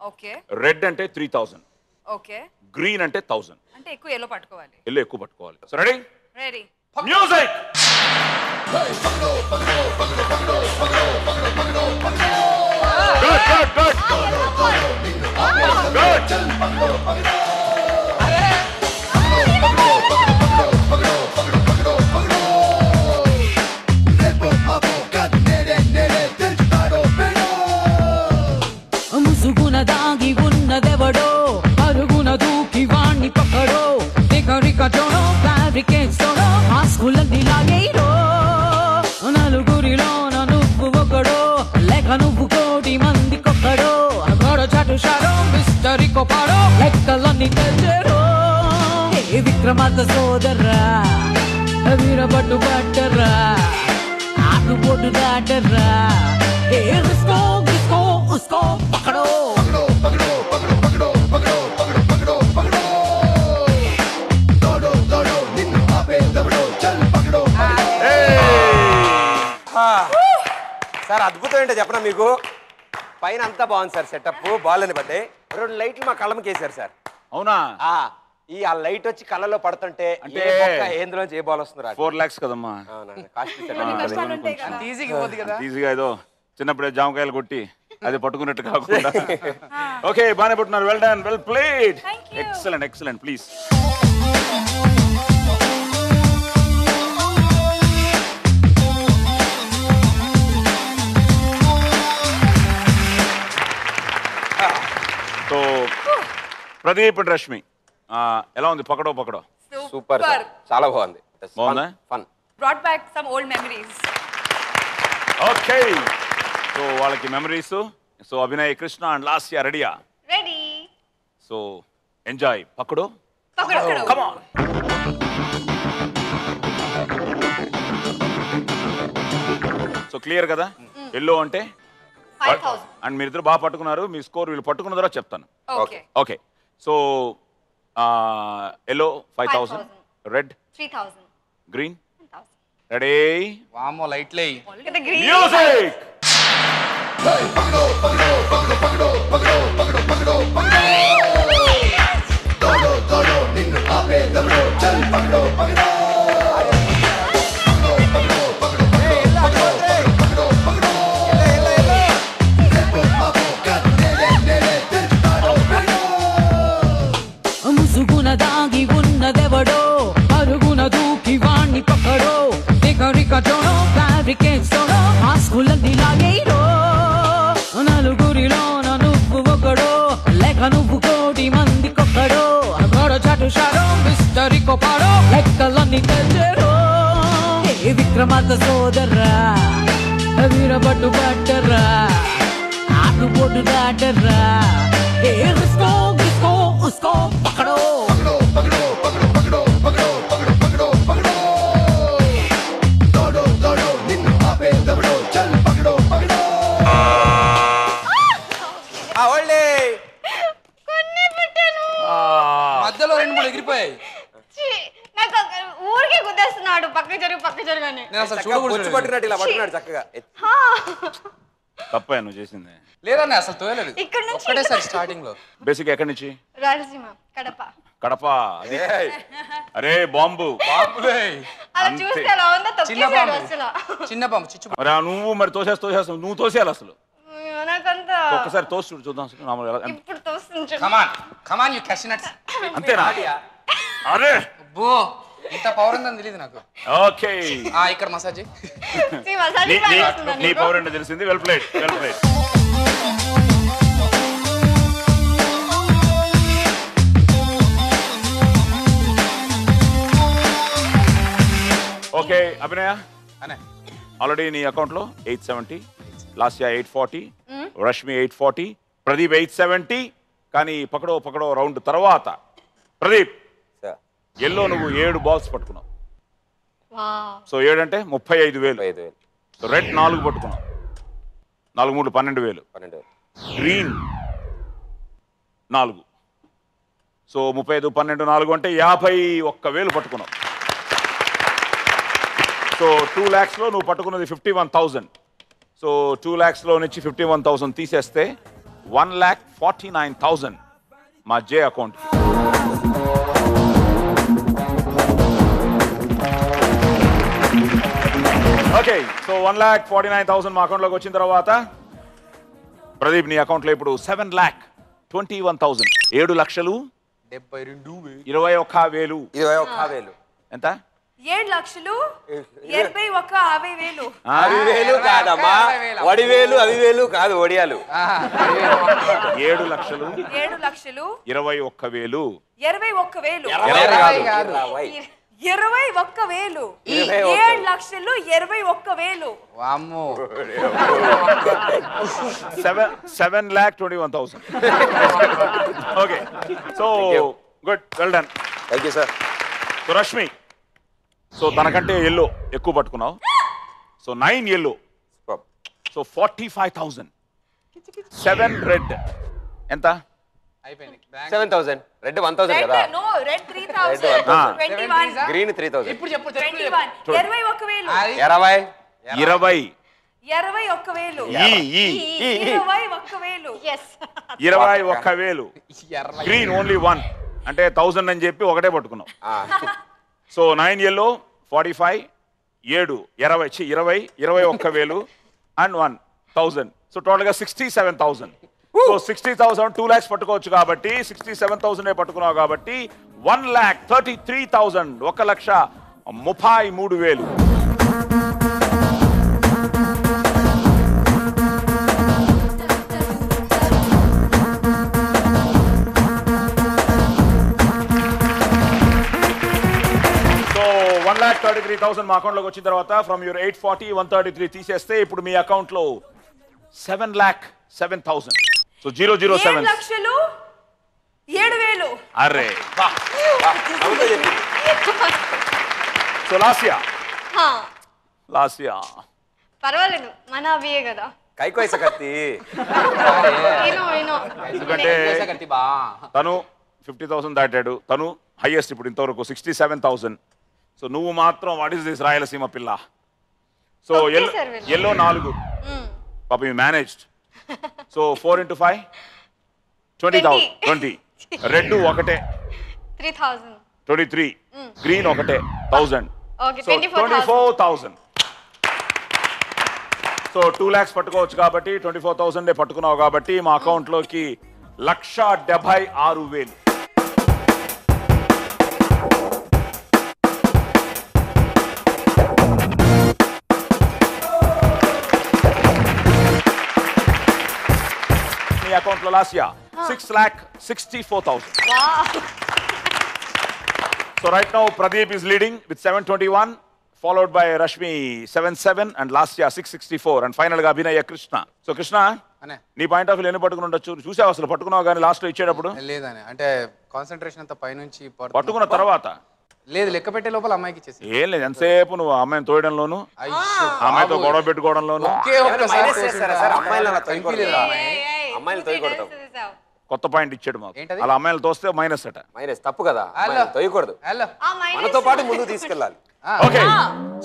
ఓకే రెడ్ అంటే 3,000, ఓకే గ్రీన్ అంటే 1,000. అంటే ఎక్కువ ఎల్లో పట్టుకోవాలి. ఎల్లో ఎక్కువ పట్టుకోవాలి. So ready ready music. Good good good good. ముసుగున దాగి ఉన్నదెవడో, అరుగున దూకి వాణ్ణి పక్కడో, రికరికటోడో ఫ్యాబ్రికేట్స్టోడో మాస్కులన్నీ లాగేయడో, నలుగురిలోన నువ్వు ఒకడో, లేక నువ్వు 1,00,00,000 మందికొక్కడో, గొడ చటుషాడో మిస్టరీ కొపాడో లెక్కలన్నీ తెచ్చారో. ఏ విక్రమార్క సోదర్రా, వీరబట్టు పట్టరా, ఆకుపోటు దాటరా, ఏ రిస్కో గిస్కో ఉస్కో పకడో. సార్ అద్భుతం ఏంటో చెప్పనా మీకు. పైన అంతా బాగుంది సార్, సెటప్ బాల్ అని పడ్డాయి. 2 లైట్లు మా కళ్ళకి వేసారు సార్. అవునా? ఆ లైట్ వచ్చి కళ్ళలో పడుతుంటే అంటే ఏందులోంచి ఏ బాల్ వస్తుంది? 4 lakhs కదమ్మా. ఈజీగా ఏదో చిన్నప్పుడే జామకాయలు కొట్టి అది పట్టుకున్నట్టు కాకుండా. ఓకే బాగానే పట్టున్నారు. Well done, well played. Excellent excellent. Please so Pradeep and Rashmi ఎలా ఉంది? పకడో పకడో సూపర్ చాలా బాగుంది. బాగుందా? Fun. Brought back some old memories. Okay, so వాళ్ళకి memories. So Abhinay, Krishna and Lasya రెడీయా? రెడీ. So enjoy. పక్కడు పక్కడు. Come on. సో క్లియర్ కదా? ఎల్లో అంటే 5000. అండ్ మీరిద్దరు బాగా పట్టుకున్నారు. మీ స్కోర్ వీళ్ళు పట్టుకున్న తర్వాత చెప్తాను. Okay. Okay, so yellow 5000, red 3000. Green. Ready, వామో లైట్లే. The green. మ్యూజిక్. ముసుగున దాగి ఉన్నదెవడో పరుగున దూకి వాణ్ణి పక్కడో రికటోనో ఫ్యాబ్రికేట్స్తోనో మాస్కులన్నీ లాగేరో నలుగురిలోన నువ్వు ఒకడో లేక నువ్వు కోటి మందికొక్కడో గోడ చాటు షాడో మిస్టరీ కొపాడో లెక్కలన్నీ తెచ్చారో ఏ విక్రమార్క సోదర్రా వీరబట్టు పట్టరా ఆటు బొట్టు దాటరా ఏ రిస్కో గిస్కో ఉస్కో పక్కడో కొన్ని పెట్టాను. మధ్యలో 2-3 ఎగిరిపోయాయి. ఛీ, నాకు ఊరికే గుద్దేస్తున్నాడు. పక్క జరుగు అని. నేను అసలు బొచ్చు పట్టినట్టు ఇలా పట్టుకున్నాడు చక్కగా. హా. తప్పే నువ్వు చేసింది. లేదన్న అసలు తోయలేదు. ఇక్కడ నుంచి ఒకటేసారి స్టార్టింగ్ లో. బేసిక్ ఎక్కడి నుంచి? రాయలసీమ, కడప. కడప. అది అరే బాంబు. అలా అంతే. చూస్తే ఎలా ఉందో చిన్న తొక్కేసాడు బాంబు. అసలు. చిన్న బాంబు చిచ్చు. మరి నువ్వు మరి తోసేస్తావు. నువ్వు తోసేయాలి అసలు. నాకంత ఒక్కసారి తోసి చూద్దాం అసలు. మామూలుగా ఎలా- ఇప్పుడు తోస్తుంది. Come on you cashew nuts. అంతేనా? అరే బో ఇంత పవర్ ఉందని తెలియదు నాకు. ఓకే, ఇక్కడ మసాజ్. నీ పవర్ ఏంటో తెలిసింది. Well played. ఓకే అభినయ, ఆల్రెడీ నీ అకౌంట్ లో 870, లాస్య 840, రష్మి 840, ప్రదీప్ 870. కానీ పకడో రౌండ్ తర్వాత ప్రదీప్ ఎల్లో నువ్వు 7 బాల్స్ పట్టుకున్నావు. సో 7 అంటే 35,000. సో రెడ్ 4 పట్టుకున్నావు. 4 3 12,000. గ్రీన్ 4. సో 35 12 4 అంటే 51,000 పట్టుకున్నావు. సో 2 lakhs లో నువ్వు పట్టుకున్నది 51,000. సో 2 lakhs లో నుంచి 51,000 తీసేస్తే 1,49,000 మా జే అకౌంట్. ఓకే, సో 1,49,000 మా అకౌంట్లోకి వచ్చిన తర్వాత ప్రదీప్ నీ అకౌంట్లో ఇప్పుడు 7,21,000. 7,72,21,000. ఎంత? 7,21,50,000. అవివేలు కాదమ్మా, వడివేలు అవివేలు కాదు, ఒడియాలు. 7,21,000. 7,21,000. 21,000. 21,000. 7,21,000. వామ్మో 7,21,000. Okay, so good, well done. Thank you sir. So Rashmi, so తనకంటే ఎల్లో ఎక్కువ పట్టుకున్నావు. So 9 yellow, so 45,000. 7 రెడ్ ఎంత? 7,000. రెడ్ 1,000 కదా. No, red 3,000. 21. గ్రీన్ 3,000. ఇప్పుడు చెప్పు 21. 21,000. 20. 20. 21,000. 21,000. Yes. 21,000. గ్రీన్ ఓన్లీ 1 అంటే 1000 అని చెప్పి ఒకటే పట్టుకున్నావు. So 9 yellow 45, 7 20 21,000 and 1,000. సో టోటల్గా 67,000. సో 60,000 2 lakhs పట్టుకోవచ్చు కాబట్టి 67,000 పట్టుకున్నావు కాబట్టి 1,33,000 1,33,000. 1,33,000 మా అకౌంట్లోకి వచ్చిన తర్వాత ఫ్రమ్ యూర్ 840 133 తీసేస్తే ఇప్పుడు మీ అకౌంట్లో 7,07,000. సో 007. 7,00,000 అరే సో లాస్యా పర్వాలేదు మన అవియే కదా కైకోయస కత్తి ఎందుకంటే తను 50,000 దాటాడు, తను హైయెస్ట్ ఇప్పుడు ఇంతవరకు 67,000. సో నువ్వు మాత్రం వాట్ ఈస్ దిస్ రాయలసీమ పిల్ల. సో ఎల్లో 4 పాప you managed. So 4 into 5 20,000 20. Red ఒకటే 3,000 23. గ్రీన్ ఒకటే 1,000. సో 24,000. సో 2 lakhs పట్టుకోవచ్చు కాబట్టి 24,000 పట్టుకున్నావు కాబట్టి మా అకౌంట్లోకి 1,76,000. మీ అకౌంట్లో Lasya 6,64,000. So right now Pradeep is leading with 721, followed by Rashmi 77 and Lasya 664 and final గా అభినయ కృష్ణ. సో కృష్ణ నీ పాయింట్ ఆఫ్ వ్యూ ఎన్ని పట్టుకుని ఉండొచ్చు? చూసావు అసలు పట్టుకున్నావు కానీ లాస్ట్ లో ఇచ్చేటప్పుడు? లేదని అంటే కాన్సన్ట్రేషన్ అంతా పైనుంచి పట్టుకున్న తర్వాత లేదు, లెక్క పెట్టే లోపల అమ్మాయికి ఇచ్చేసి ఏం లేదు, ఎంతసేపు నువ్వు అమ్మాయిని తోయడంలోను అమ్మాయితో గొడవ పెట్టుకోవడంలోను. కొత్త పాయింట్ ఇచ్చాడు మాకు, అలా అమ్మాయిలు తోస్తే మైనస్ అట. మైనస్ తప్పు కదా, తోయకూడదు, మనతో పాటు ముందు తీసుకెళ్ళాలి. ఓకే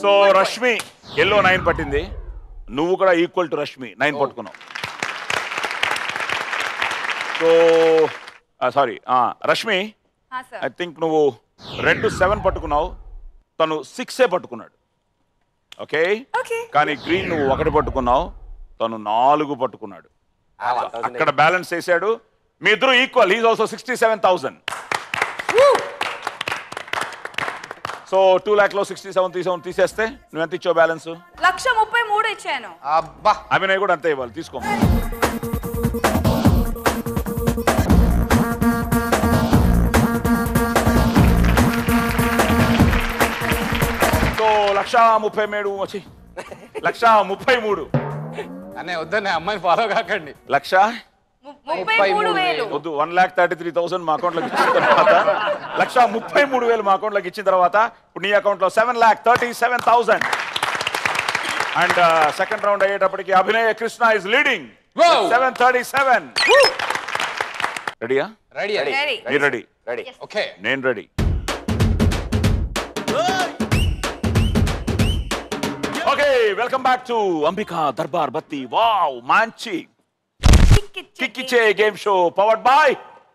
సో రష్మి ఎల్లో 9 పట్టింది, నువ్వు కూడా ఈక్వల్ టు రష్మి 9 పట్టుకున్నావు. So sorry Rashmi I think నువ్వు రెడ్ 7 పట్టుకున్నావు, తను 6 పట్టుకున్నాడు. ఓకే కానీ గ్రీన్ నువ్వు 1 పట్టుకున్నావు, తను 4 పట్టుకున్నాడు. అక్కడ బ్యాలెన్స్ చేశాడు, మీ ఇద్దరు equal. Is also 67,000. So 2 lakhs లో 67,000 తీసేస్తే నువ్వు ఎంత ఇచ్చావు బ్యాలెన్స్? 1,33,000 ఇచ్చాను. అబ్బా అభినయ్ కూడా అంతే ఇవ్వాలి, తీసుకో. సో 1,33,000 వచ్చి 1,33,000 అనే వద్దనే అమ్మాయిని ఫాలో కాకండి. 1,33,000 వద్దు, 1,33,000 మా అకౌంట్లోకి ఇచ్చిన తర్వాత 1,33,000 మా అకౌంట్లోకి ఇచ్చిన తర్వాత ఇప్పుడు నీ అకౌంట్లో 7,37,000. అండ్ సెకండ్ రౌండ్ అయ్యేటప్పటికి అభినయ కృష్ణ ఇస్ లీడింగ్ 737. రెడీయా? రెడీ మీరు రెడీ? రెడీ. ఓకే నేను ready. Okay welcome back to Ambika Darbar Batti wow మంచి కిక్కిచే game show powered by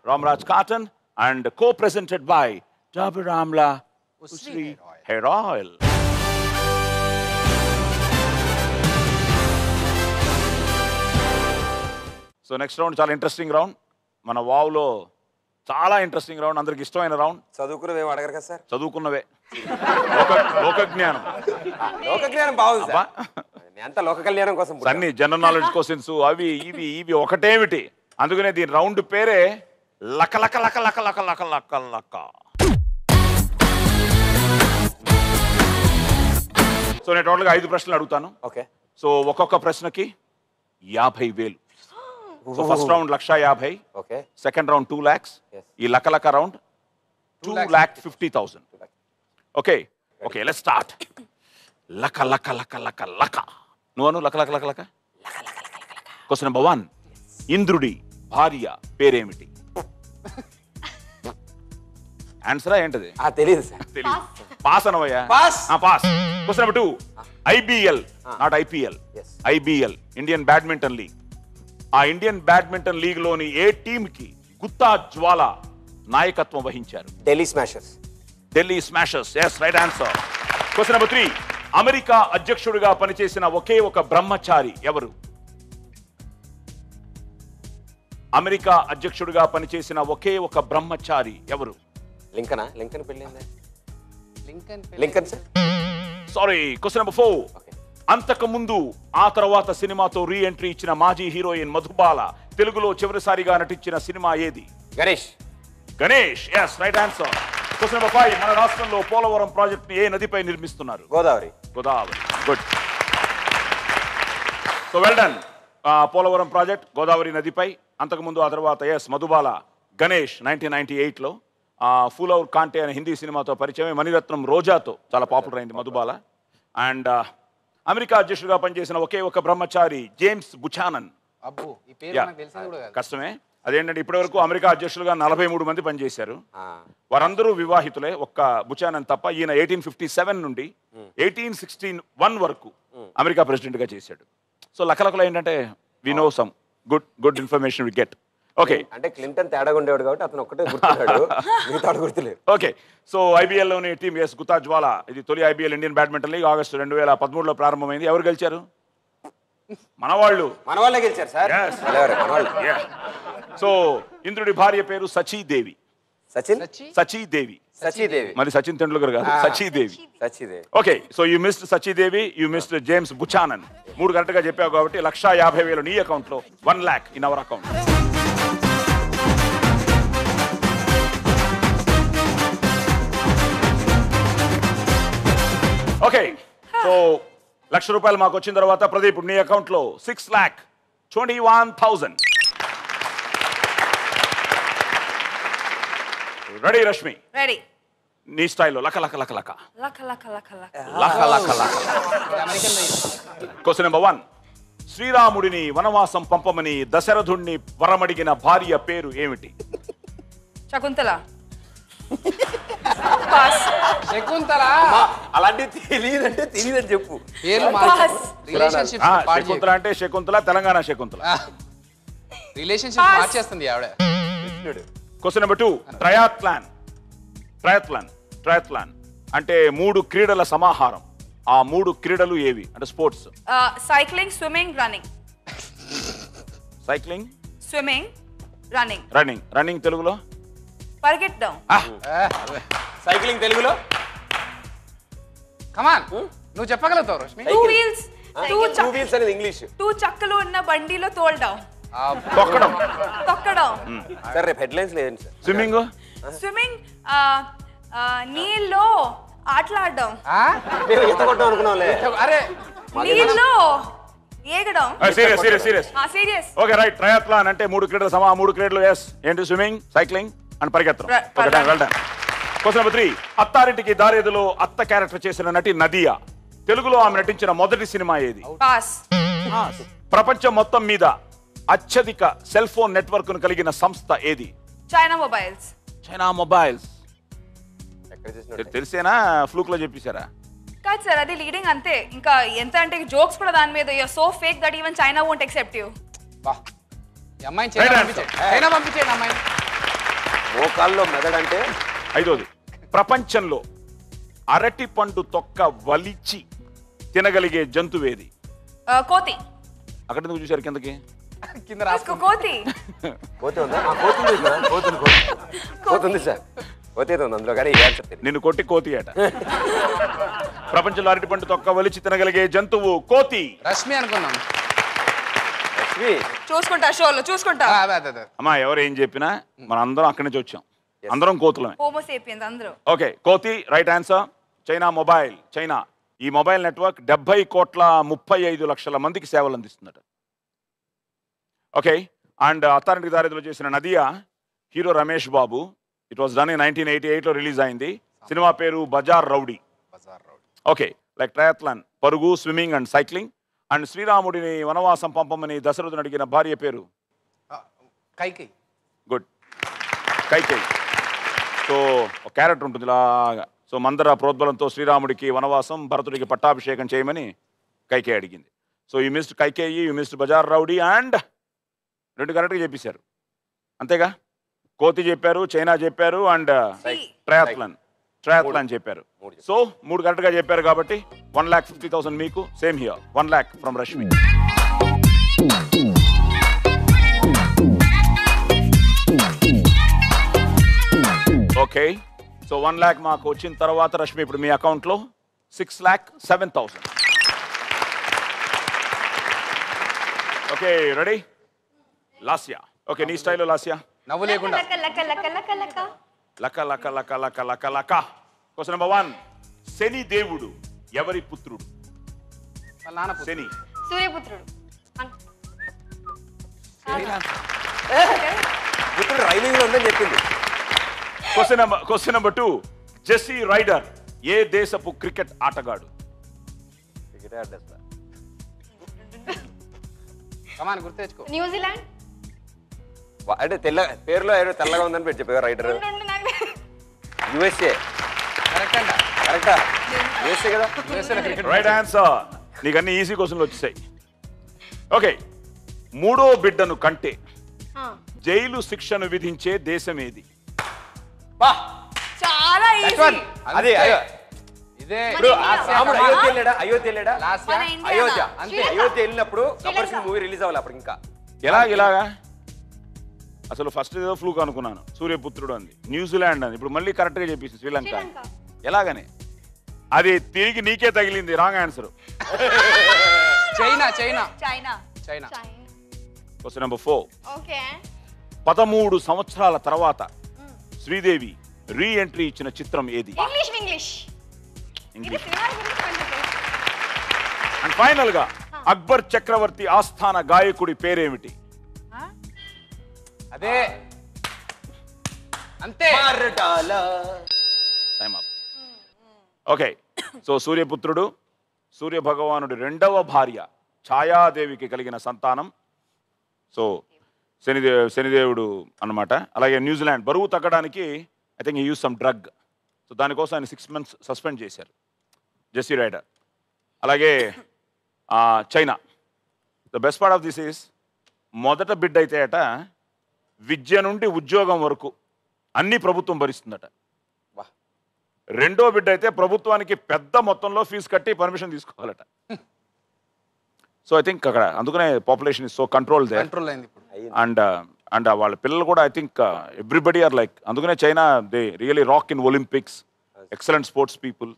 Ramraj cotton and co-presented by Dabur Amla Usli Hair Oil. So next round చాలా ఇంట్రెస్టింగ్ రౌండ్, మన వావ్లో చాలా ఇంట్రెస్టింగ్ రౌండ్, అందరికి ఇష్టమైన రౌండ్. చదువుకున్నవే అడగరు కదా సార్? చదువుకున్నవే, లోక జ్ఞానం. లోక జ్ఞానం బాగుంది సార్, అంతా లోక కళ్యాణం కోసం. అన్ని జనరల్ నాలెడ్జ్ క్వశ్చన్స్ అవి ఇవి ఇవి ఒకటేమిటి, అందుకనే దీని రౌండ్ పేరే లక లక లక లక లక లక లక లక. సో నేను టోటల్గా 5 ప్రశ్నలు అడుగుతాను. ఓకే. సో ఒక్కొక్క ప్రశ్నకి 50,000. So first round 1,50,000. Okay. Second round 2 lakhs. ఈ లక లక round 2,50,000. Okay okay let's start. లక లక లక లక లక. నువ్వు లక లక లక లక. క్వశ్చన్ నెంబర్ 1, ఇంద్రుడి భార్య పేరేమిటి? ఆన్సరా ఏంటది? తెలియదు సార్. తెలియదు. పాస్ అనవయ్యా. Pass. Question number 2, IBL not IPL, IBL Indian badminton league. ఆ ఇండియన్ బ్యాడ్మింటన్ లీగ్ లోని ఏ టీమ్ కి గుత్తా జ్వాల నాయకత్వం వహించారు? Delhi smashers. Delhi smashers, yes, right answer. Question number 3, America అధ్యక్షుడిగా పనిచేసిన ఒకే ఒక బ్రహ్మచారి ఎవరు? అమెరికా అధ్యక్షుడిగా పనిచేసిన ఒకే ఒక బ్రహ్మచారి ఎవరు? లింకనా? లింకన్ పెళ్ళిందా? Lincoln sir. Sorry. Question number 4, అంతకు ముందు ఆ తర్వాత సినిమాతో రీ ఎంట్రీ ఇచ్చిన మాజీ హీరోయిన్ మధుబాల తెలుగులో చివరిసారిగా నటించిన సినిమా ఏది? Ganesh. Ganesh, yes, right answer. Question number 5. మన రాష్ట్రంలో పోలవరం ప్రాజెక్ట్ ఏ నదిపై నిర్మిస్తున్నారు? Godavari. Good. So well done. Polavaram project Godavari నదిపై. అంతకుముందు ఆ తర్వాత మధుబాల గణేష్ 1998లో ఫూల్ ఔర్ కాంటే అనే హిందీ సినిమాతో పరిచయం. మణిరత్నం రోజాతో చాలా పాపులర్ అయింది మధుబాల. అండ్ అమెరికా అధ్యక్షుడిగా పనిచేసిన ఒకే ఒక బ్రహ్మచారి జేమ్స్ బుచానన్. కష్టమే. అదేంటంటే ఇప్పటి వరకు అమెరికా అధ్యక్షులుగా 43 మంది పనిచేశారు. వారందరూ వివాహితులే, ఒక్క బుచానన్ తప్ప. ఈయన 1857 నుండి 1861 వరకు అమెరికా ప్రెసిడెంట్ గా చేశాడు. సో లకలకలో ఏంటంటే we know some good information we get. Okay, అంటే క్లింటన్ తేడాగా ఉండేవాడు కాబట్టి అతను ఒక్కటే గుర్తున్నాడు, మిగతా గుర్తులేదు. ఓకే, సో ఐబీఎల్లోని టీం గుతా జ్వాలా. ఇది తొలి IBL Indian badminton league August 2013లో ప్రారంభమైంది. ఎవరు గెలిచారు? మనవాళ్ళే గెలిచారు సార్. సో ఇంద్రుడి భార్య పేరు సచీదేవి. సచీదేవి. మరి సచిన్ తెండూల్కర్ కాదు, Sachidevi. Okay, so you missed Sachidevi, you missed James Buchanan. 3 కరెక్ట్గా చెప్పావు కాబట్టి 1,50,000 నీ అకౌంట్ లో, 1 lakh in our account. Okay, so ₹1,00,000 మాకు వచ్చిన తర్వాత ప్రదీప్ నీ అకౌంట్ లో 6,21,000. రెడీ రష్మి? రెడీ. నీ స్టైల్లో లక లక లక లక లక లక లక లక. Question number 1. శ్రీరాముడిని వనవాసం పంపమని దశరథుణ్ణి వరమడిగిన భార్య పేరు ఏమిటి? శకుంతల. అలాంటివి తెలియదంటే తెలియదని చెప్పు. శకుంతల అంటే శకుంతల, తెలంగాణ శకుంతల. రిలేషన్షిప్ మార్చేస్తుంది ఆవిడ. Question number 2. ట్రయాథ్లాన్ అంటే 3 క్రీడల సమాహారం. ఆ 3 క్రీడలు ఏవి? అంటే sports. Cycling, swimming, running. Cycling, swimming, running. Running తెలుగులో పరిగెత్తడం. సైక్లింగ్ తెలుగులో కమాన్, నువ్వు చెప్పగలుగుతావు రష్మి. 2 wheels. 2 wheels అనేది ఇంగ్లీష్. 2 చక్కలు ఉన్న బండిలో తోలడం. తొక్కడం. సార్ రేపు హెడ్లైన్స్ లేదండి సార్. స్విమ్మింగ్ నీళ్ళలో ఆటలాడడం. ఈత కొట్టడం అనుకున్నాంలే. అరే నీళ్ళలో ఏగడం. సీరియస్. Okay right. ట్రయాథ్లాన్ అంటే 3 క్రీడల 3 క్రీడలు. ఏంటి? స్విమ్మింగ్, సైక్లింగ్ అండ్ పరిగెత్తడం. Well done. Question number 3. అత్తారింటికి దారేదిలో అత్త క్యారెక్టర్ చేసిన నటి నదియా. తెలుగులో ఆమె నటించిన మొదటి సినిమా ఏది? ప్రపంచం మొత్తం మీద అత్యధిక సెల్ ఫోన్ నెట్వర్క్ ను కలిగిన సంస్థ ఏది? China mobiles. తెలిసేనా? ఫ్లూక్ లో చెప్పేశారా? కాదు సార్, అది లీడింగ్ అంతే. ఇంకా ఎంత అంటే జోక్స్ కూడా దాని మీద. You are so fake that even China won't accept you. అమ్మాయిని చైనా పంపించేయండి. అమ్మాయిని మోకాల్లో మెదడంటే. 5వది. ప్రపంచంలో అరటి పండు తొక్క వలిచి తినగలిగే జంతువేది? కోతి. అక్కడ ఎందుకు చూశారు కిందకి? కింద కోతి. కోతుంది సార్. అందులో కానీ నిన్ను కొట్టి కోతి అట. ప్రపంచంలో అరటి పండు తొక్క వలిచి తినగలిగే జంతువు కోతి. రష్మి అనుకున్నాం. చూసుకుంటా. అమ్మా ఎవరు ఏం చెప్పినా మనం అందరం అక్కడి నుంచి వచ్చాం. అందరం కోతులమే. ఓకే, కోతి రైట్ ఆన్సర్. చైనా ఈ మొబైల్ నెట్వర్క్ 70,35,00,000 మందికి సేవలు అందిస్తుందట. ఓకే, అండ్ అత్తారింటికి దారేదిలో చేసిన Nadiya hero Ramesh Babu. It was done in 1988లో రిలీజ్ అయింది. సినిమా పేరు Bazar Rowdy. Okay, like triathlon, పరుగు, స్విమ్మింగ్ అండ్ సైక్లింగ్. అండ్ శ్రీరాముడిని వనవాసం పంపమని దశరథుని అడిగిన భార్య పేరు? కైకేయి. గుడ్, కైకేయి. సో ఒక క్యారెక్టర్ ఉంటుంది ఇలాగా. సో మందర ప్రోద్బలంతో శ్రీరాముడికి వనవాసం, భరతుడికి పట్టాభిషేకం చేయమని కైకేయి అడిగింది. So you missed Kaikeyi, you missed Bazaar Rowdy and 2 కరెక్ట్గా చెప్పేశారు. అంతేగా? కోతి చెప్పారు, చైనా చెప్పారు అండ్ ట్రయాథ్లాన్ చెప్పారు. సో 3 కరెక్ట్గా చెప్పారు కాబట్టి 1,50,000 మీకు. Same here 1 lakh from Rashmi. Okay, so 1 lakh మాకు వచ్చిన తర్వాత రష్మి ఇప్పుడు మీ అకౌంట్లో 6,07,000. Okay ready? లాస్యా. ఓకే, నీ స్టైల్లో లాస్యా. నవ్వు లేకుండా. లక లక లక లక లక లక. Question number 1. శని దేవుడు ఎవరి పుత్రుడు? వాళ్ళ నాన్న పుత్రుడు. శని. సూర్యపుత్రుడు. పుత్రుడు రైలింగ్ లో ఉందని చెప్పింది. Question number 2. జెస్సీ రైడర్ ఏ దేశపు క్రికెట్ ఆటగాడు? కమాన్ గుర్తు తెచ్చుకో. న్యూజిలాండ్. అంటే పేరులో ఏదో తెల్లగా ఉందని పెట్టి చెప్పారు రైడర్. యుఎస్ఏ. కరెక్టా? యుఎస్ఏ కదా. Right answer. నీకు అన్ని ఈజీ క్వశ్చన్లు వచ్చేసాయి. ఓకే, 3వ బిడ్డను కంటే జైలు శిక్షను విధించే దేశం ఏది? చాలా ఈజీ. అదే ఇదే ఇప్పుడు రాముడు అయోధ్య వెళ్ళాడా? మన ఇండియా. అయోధ్య. అంతే. అయోధ్య వెళ్ళినప్పుడు గబ్బర్ సింగ్ మూవీ రిలీజ్ అవ్వాలి అప్పుడు. ఇంకా ఇలాగా అసలు ఫస్ట్ ఏదో ఫ్లూక్ అనుకున్నాను, సూర్యపుత్రుడు అంది, న్యూజిలాండ్ అని, ఇప్పుడు మళ్ళీ కరెక్ట్ గా చెప్పేసి శ్రీలంక. ఎలాగనే అది తిరిగి నీకే తగిలింది. Wrong answer. China. Question number 4. Okay. 13 సంవత్సరాల తర్వాత శ్రీదేవి రీ ఎంట్రీ ఇచ్చిన చిత్రం ఏది? ఇంగ్లీష్. అండ్ ఫైనల్ గా అక్బర్ చక్రవర్తి ఆస్థాన గాయకుడి పేరేమిటి? అదే అంతే. Time up. ఓకే, సో సూర్యపుత్రుడు, సూర్య భగవానుడి 2వ భార్య ఛాయాదేవికి కలిగిన సంతానం. సో శనిదేవుడు అన్నమాట. అలాగే న్యూజిలాండ్ బరువు తగ్గడానికి I think use some drug. So దానికోసం ఆయన 6 months సస్పెండ్ చేశారు జెస్సీ రైడర్. అలాగే China. The best part of this is మొదట బిడ్డ అయితే అట విద్య నుండి ఉద్యోగం వరకు అన్ని ప్రభుత్వం భరిస్తుందట. 2వ బిడ్డ అయితే ప్రభుత్వానికి పెద్ద మొత్తంలో ఫీజు కట్టి పర్మిషన్ తీసుకోవాలట. సో ఐ థింక్ అక్కడ అందుకనే population is so control they. Control అయింది ఇప్పుడు. అండ్ వాళ్ళ పిల్లలు కూడా I think everybody are like, అందుకనే China they really rock in Olympics, excellent sports people.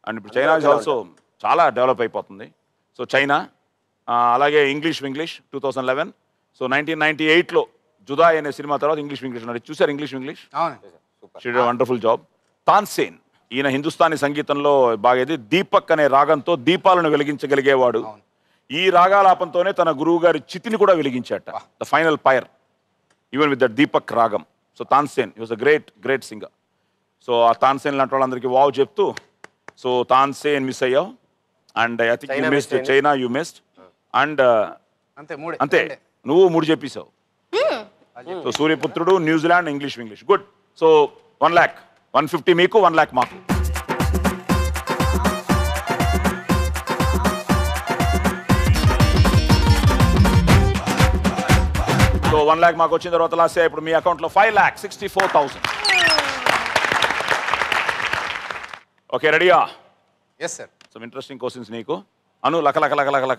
And ఇప్పుడు చైనా ఇస్ ఆల్సో చాలా డెవలప్ అయిపోతుంది. So China. అలాగే ఇంగ్లీష్ 2011. సో 1998లో జుదాయ్ అనే సినిమా తర్వాత ఇంగ్లీష్ నడిచి చూసారు. English she did wonderful job. Tansen, ఈయన హిందుస్థానీ సంగీతంలో బాగా దీపక్ అనే రాగంతో దీపాలను వెలిగించగలిగేవాడు. ఈ రాగాలాపంతోనే తన గురువు గారి చితిని కూడా వెలిగించాట. The final fire even with that Deepak రాగం. So Tansen he was a great singer. So ఆ తాన్సేన్ లాంటి వాళ్ళందరికీ వావ్ చెప్తూ, సో తాన్సేన్ మిస్ అయ్యావు. And I think you missed China, you missed. And అంతే నువ్వు 3 చెప్పేశావు. సో సూర్యపుత్రుడు, New Zealand, English. Good. So 1 lakh, 150 మీకు, 1 lakh మాకు. సో 1 lakh మాకు వచ్చిన తర్వాత లాస్ట్ ఇప్పుడు మీ అకౌంట్లో 5,64,000. ఓకే, రెడీయా? Yes sir. Some interesting questions నీకు. అను లక లక లక లక లక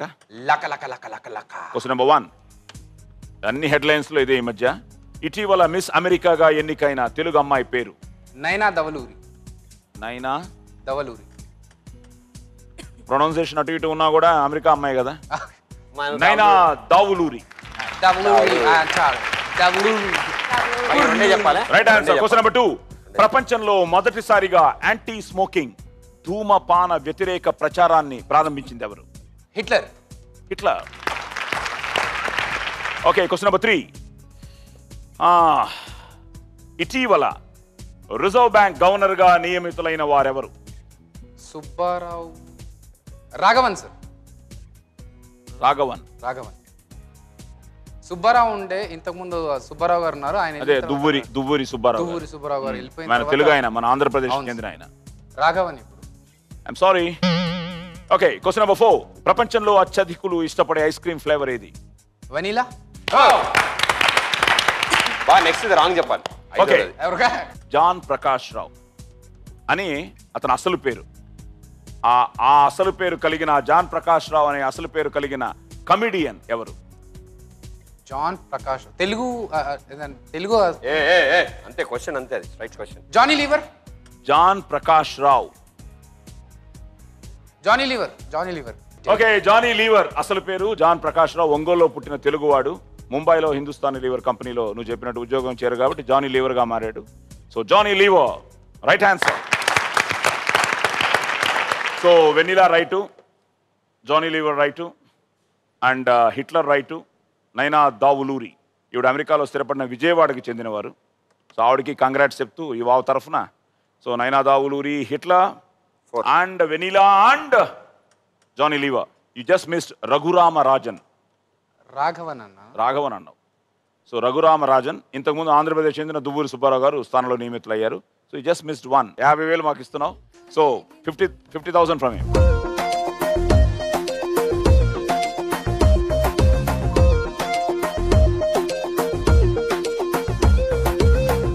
లక. Question number 1. అన్ని హెడ్లైన్స్ లో ఇదే ఈ మధ్య. ఇటీవల మిస్ అమెరికాగా ఎన్నికైన తెలుగు అమ్మాయి పేరు? నైనా దవలూరి. ప్రొనౌన్సియేషన్ అటు ఇటు ఉన్నా కూడా అమెరికా అమ్మాయి కదా. నైనా Davuluri. Right answer. Question number 2. ప్రపంచంలో మొదటిసారిగా యాంటీ స్మోకింగ్, ధూమపాన వ్యతిరేక ప్రచారాన్ని ప్రారంభించింది ఎవరు? హిట్లర్. Okay, question number 3. ఇటీవల రిజర్వ్ బ్యాంక్ గవర్నర్ గా నియమితులైన వారెవరు? సుబ్బారావు. రాఘవన్ సార్. రాఘవన్. సుబ్బారావు ఉండే ఇంతకుముందు సుబ్బారావు గారు ఉన్నారు. ఆయన దువ్వూరి సుబ్బారావు గారు వెళ్ళిపోయిన మన తెలుగు ఆయన, మన ఆంధ్రప్రదేశ్ చెందిన ఆయన. రాఘవన్ ఇప్పుడు. I'm sorry. Okay, question number 4. ప్రపంచంలో అత్యధికులు ఇష్టపడే ఐస్ క్రీమ్ ఫ్లేవర్ ఏది? వనీలా. నెక్స్ట్ రాంగ్ చెప్పాలి. ఓకే, జాన్ ప్రకాష్ రావు అని అతని అసలు పేరు. ఆ అసలు పేరు కలిగిన జాన్ ప్రకాష్ రావు అనే అసలు పేరు కలిగిన కమిడియన్ ఎవరు? జాన్ ప్రకాష్. తెలుగు అంతే క్వశ్చన్, అంతే అది right question. Johnny Lever. John Prakash Rao. Johnny Lever. Okay, Johnny Lever అసలు పేరు జాన్ ప్రకాష్ రావు. ఒంగోలులో పుట్టిన తెలుగువాడు. ముంబైలో హిందుస్థానీ లీవర్ కంపెనీలో నువ్వు చెప్పినట్టు ఉద్యోగం చేరు కాబట్టి జానీ లీవర్ గా మారాడు. So Johnny Lever right answer. So vanilla right, Johnny Lever right, and Hitler right, Nina Davuluri ఈవిడ అమెరికాలో స్థిరపడిన విజయవాడకి చెందినవారు. సో ఆవిడకి కంగ్రాట్స్ చెప్తూ ఈ వావ్ తరఫున so Nina Davuluri, Hitler and vanilla and Johnny Lever. You just missed Raghuram Rajan. Raghavan అన్నావు. సో రఘురామరాజన్ ఇంతకుముందు ఆంధ్రప్రదేశ్ చెందిన దువ్వూరి సుబ్బారావు గారు స్థానంలో నియమితులయ్యారు. So you just missed 1. 50,000 మాకు ఇస్తున్నావు. So 50,000 from him.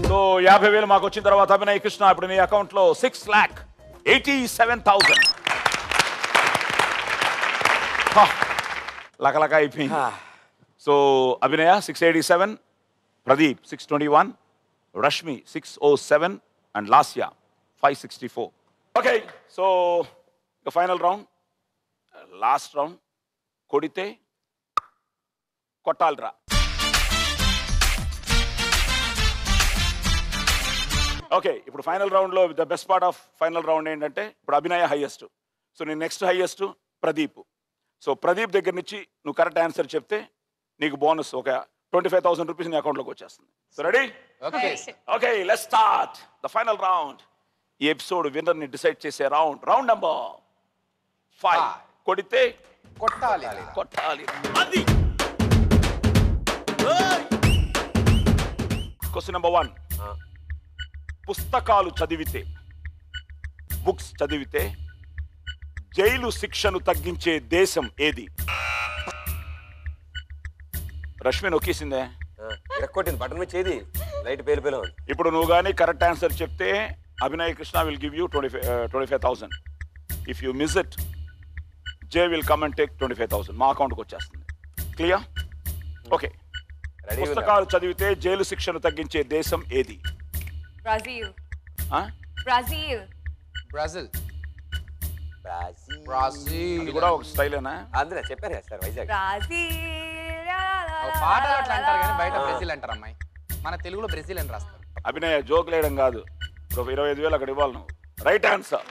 సో 50,000 మాకు వచ్చిన తర్వాత అభినయ్ కృష్ణ ఇప్పుడు నీ అకౌంట్లో 6,87,000 లకలక అయిపోయింది. So Abhinaya 687, Pradeep 621, Rashmi 607 and Lasya 564. Okay, so final round, last round. కొడితే కొట్టాలిరా. ఓకే, ఇప్పుడు ఫైనల్ రౌండ్లో the best part of final round ఏంటంటే ఇప్పుడు అభినయ హైయెస్ట్. సో నేను next highest Pradeep. So Pradeep దగ్గర నుంచి నువ్వు కరెక్ట్ ఆన్సర్ చెప్తే నీకు బోనస్ ఒక 25,000 రూపీస్ నీ అకౌంట్లోకి వచ్చేస్తుంది. So ready? Okay, let's start the final round. ఈ ఎపిసోడ్ విన్నర్ ని డిసైడ్ చేసే రౌండ్ నెంబర్ 5. కొడితే కొట్టాలి. అది క్వశ్చన్ నెంబర్ 1. పుస్తకాలు చదివితే, బుక్స్ చదివితే జైలు శిక్షను తగ్గించే దేశం ఏది? రష్మి నొక్కేసిందే, కొట్టింది బటన్ మీద చేది లైట్ పేలిపోయినా. ఇప్పుడు నువ్వు కానీ కరెక్ట్ ఆన్సర్ చెప్తే Abhinay Krishna will give you 25,000. If you miss it J will come and take 25,000 మా అకౌంట్కి వచ్చేస్తుంది. క్లియర్? ఓకే, పుస్తకాలు చదివితే జైలు శిక్షను తగ్గించే దేశం ఏది? బ్రెజిల్. అది కూడా ఒక స్టైలేనా? అందులో చెప్పారు కదా సార్, వైజాగ్. పాటలు అట్లా అంటారు కానీ బయట బ్రెజిల్ అంటారు అమ్మాయి. మన తెలుగులో బ్రెజిల్ అని రాస్తారు. అభినయ జోక్ లేయడం కాదు, 25,000 అక్కడ ఇవ్వాలి నువ్వు. Right answer.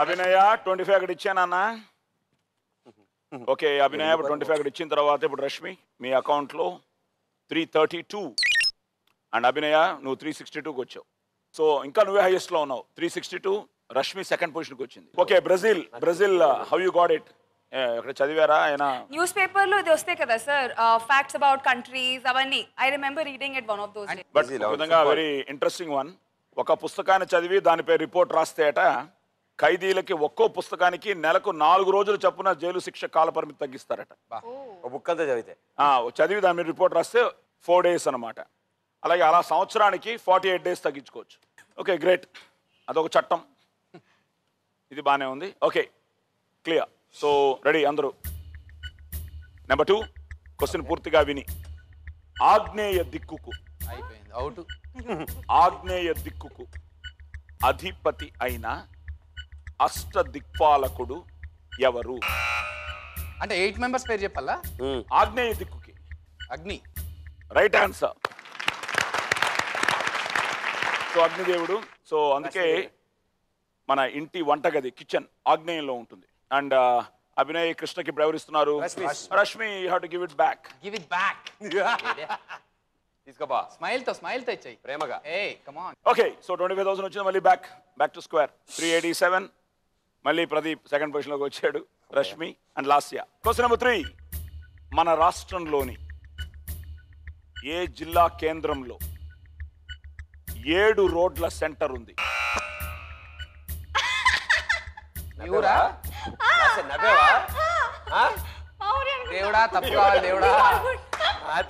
అభినయ 25 అక్కడ ఇచ్చానన్నా. ఓకే, అభినయ 25 అక్కడ ఇచ్చిన తర్వాత ఇప్పుడు రష్మి మీ అకౌంట్లో 332 అండ్ అభినయ నువ్వు 362కి వచ్చావు. సో ఇంకా నువ్వే హైయెస్ట్ లో ఉన్నావు, 362. రష్మి సెకండ్ పొజిషన్కి వచ్చింది. Okay, Brazil how you got it? అక్కడ చదివారా? న్యూస్ పేపర్ లో ఇది వస్తాయి కదా సార్, ఫ్యాక్ట్స్ అబౌట్ కంట్రీస్ అవన్నీ. I remember reading it one of those days. But ఒక విధంగా వెరీ ఇంట్రెస్టింగ్ వన్. ఒక పుస్తకాన్ని చదివి దానిపై రిపోర్ట్ రాస్తే అట ఖైదీలకి ఒక్కో పుస్తకానికి నెలకు 4 రోజులు చొప్పున జైలు శిక్ష కాల పరిమితి తగ్గిస్తారట. బుక్ అంతా చదివితే చదివి దాని మీద రిపోర్ట్ రాస్తే 4 days అనమాట. అలాగే అలా సంవత్సరానికి 48 days తగ్గించుకోవచ్చు. Okay, great. అదొక చట్టం. ఇది బాగానే ఉంది. Okay, clear. సో రెడీ అందరూ? నెంబర్ 2 క్వశ్చన్ పూర్తిగా విని. ఆగ్నేయ దిక్కుకు అధిపతి అయిన అష్ట దిక్పాలకుడు ఎవరు? అంటే 8 members పేరు చెప్పాలా? ఆగ్నేయ దిక్కుకి అగ్ని. Right answer. సో అగ్నిదేవుడు. సో అందుకే మన ఇంటి వంటగది కిచెన్ ఆగ్నేయంలో ఉంటుంది. అండ్ అభినయ్ కృష్ణకి ఇప్పుడు ఎవరిస్తున్నారు? Rashmi. You have to give it back. తీసుకోబా. స్మైల్ తో ఇచ్చాయి ప్రేమగా. Come on. ఓకే, సో 25,000 వచ్చింది. మళ్ళీ బ్యాక్ టు స్క్వేర్. 387. మళ్ళీ ప్రదీప్ సెకండ్ పొజిషన్ లోకి వచ్చాడు. Rashmi and Lasya. Question number 3. మన రాష్ట్రంలోని ఏ జిల్లా కేంద్రంలో 7 రోడ్ల సెంటర్ ఉంది? దేవుడా తప్పు కావాలి దేవుడా.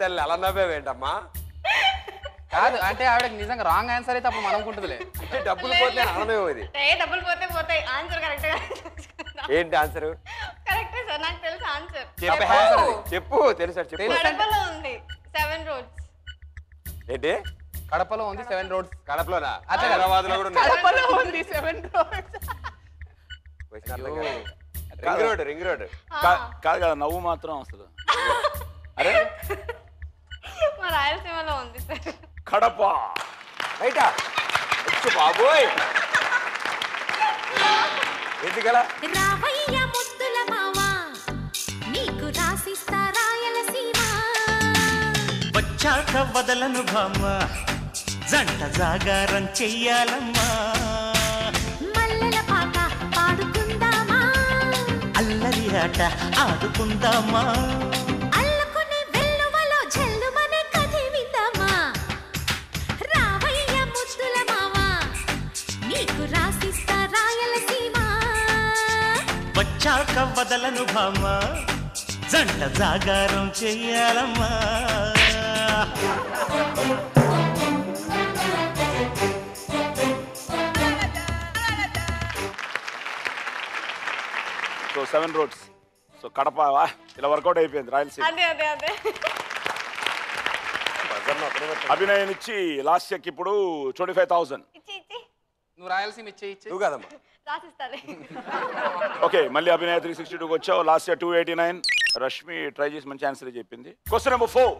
తల్లి అలా నవ్వేవేంటమ్మా? కాదు అంటే ఆవిడకి నిజంగా రాంగ్ ఆన్సర్ అయితే అప్పుడు మనం అనుకుంటుందిలే. డబ్బులు పోతే ఆనందం. ఇది డబ్బులు పోతే ఆన్సర్ కరెక్ట్ గా. ఏంటి ఆన్సర్? కరెక్ట్ సార్, నాకు తెలుసు ఆన్సర్. చెప్పు. తెలుసా? చెప్పు. కడపలో ఉంది 7 roads. ఏంటి? కడపలో ఉంది 7 roads. కడపలోనా? హైదరాబాద్ లో కూడా ఉంది. కడపలో ఉంది 7 roads. Ring road. కాదు కదా, నవ్వు మాత్రం అసలు. అరే రాయలసీమలో ఉంది సార్. కడప. బయట బాబోయ్ ఎందుకలా? రావయ్య ముద్దుల మావా నీకు రాసిస్తా రాయలసీమ. వచ్చాక వదలను భామ జంట జాగారం చెయ్యాలమ్మా. మల్లెల పాట పాడుకుందామా, అల్లరి ఆట ఆడుకుందామా. అల్లుకునే వెల్లువలో జల్లుమనే కథే విందామా. రావయ్య ముద్దుల మావా నీకు రాసిస్తా రాయలసీమ. వచ్చాక వదలను భామ జంట జాగారం చెయ్యాలమ్మా. So 7 roads. సో కడప ఇలా వర్కౌట్ అయిపోయింది రాయలసీమ. అదే అదే అదే అభినయనిచ్చి లాస్యకి ఇప్పుడు 25,000. ఇచ్చి ఇచ్చి నువ్వు రాయలసీమ ఇచ్చే నువ్వు కదమ్మా. రాసిస్తాలే. ఓకే మళ్ళీ అభినయ 362కి వచ్చావు. Last year 289. రష్మి ట్రై చేసి మంచి ఆన్సర్ చెప్పింది. Question number 4.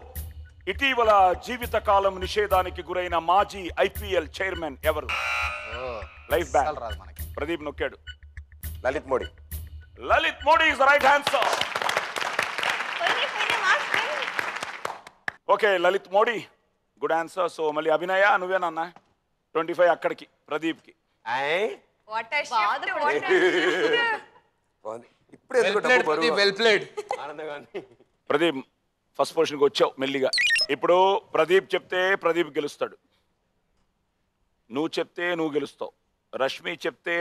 ఇటీవల జీవితకాలం నిషేధానికి గురైన మాజీ IPL చైర్మన్ ఎవరు? Life ban. రాదు మనకి. ప్రదీప్ నొక్కాడు. Lalit Modi. Lalit Modi is the right answer. Okay Lalit Modi good answer. So మళ్ళీ అభినయ నువ్వేనన్నా 25 అక్కడికి ప్రదీప్కి. ప్రదీప్ ఫస్ట్ పొజిషన్కి వచ్చావు మెల్లిగా. ఇప్పుడు ప్రదీప్ చెప్తే ప్రదీప్ గెలుస్తాడు, నువ్వు చెప్తే నువ్వు గెలుస్తావు. రష్మి చెప్తే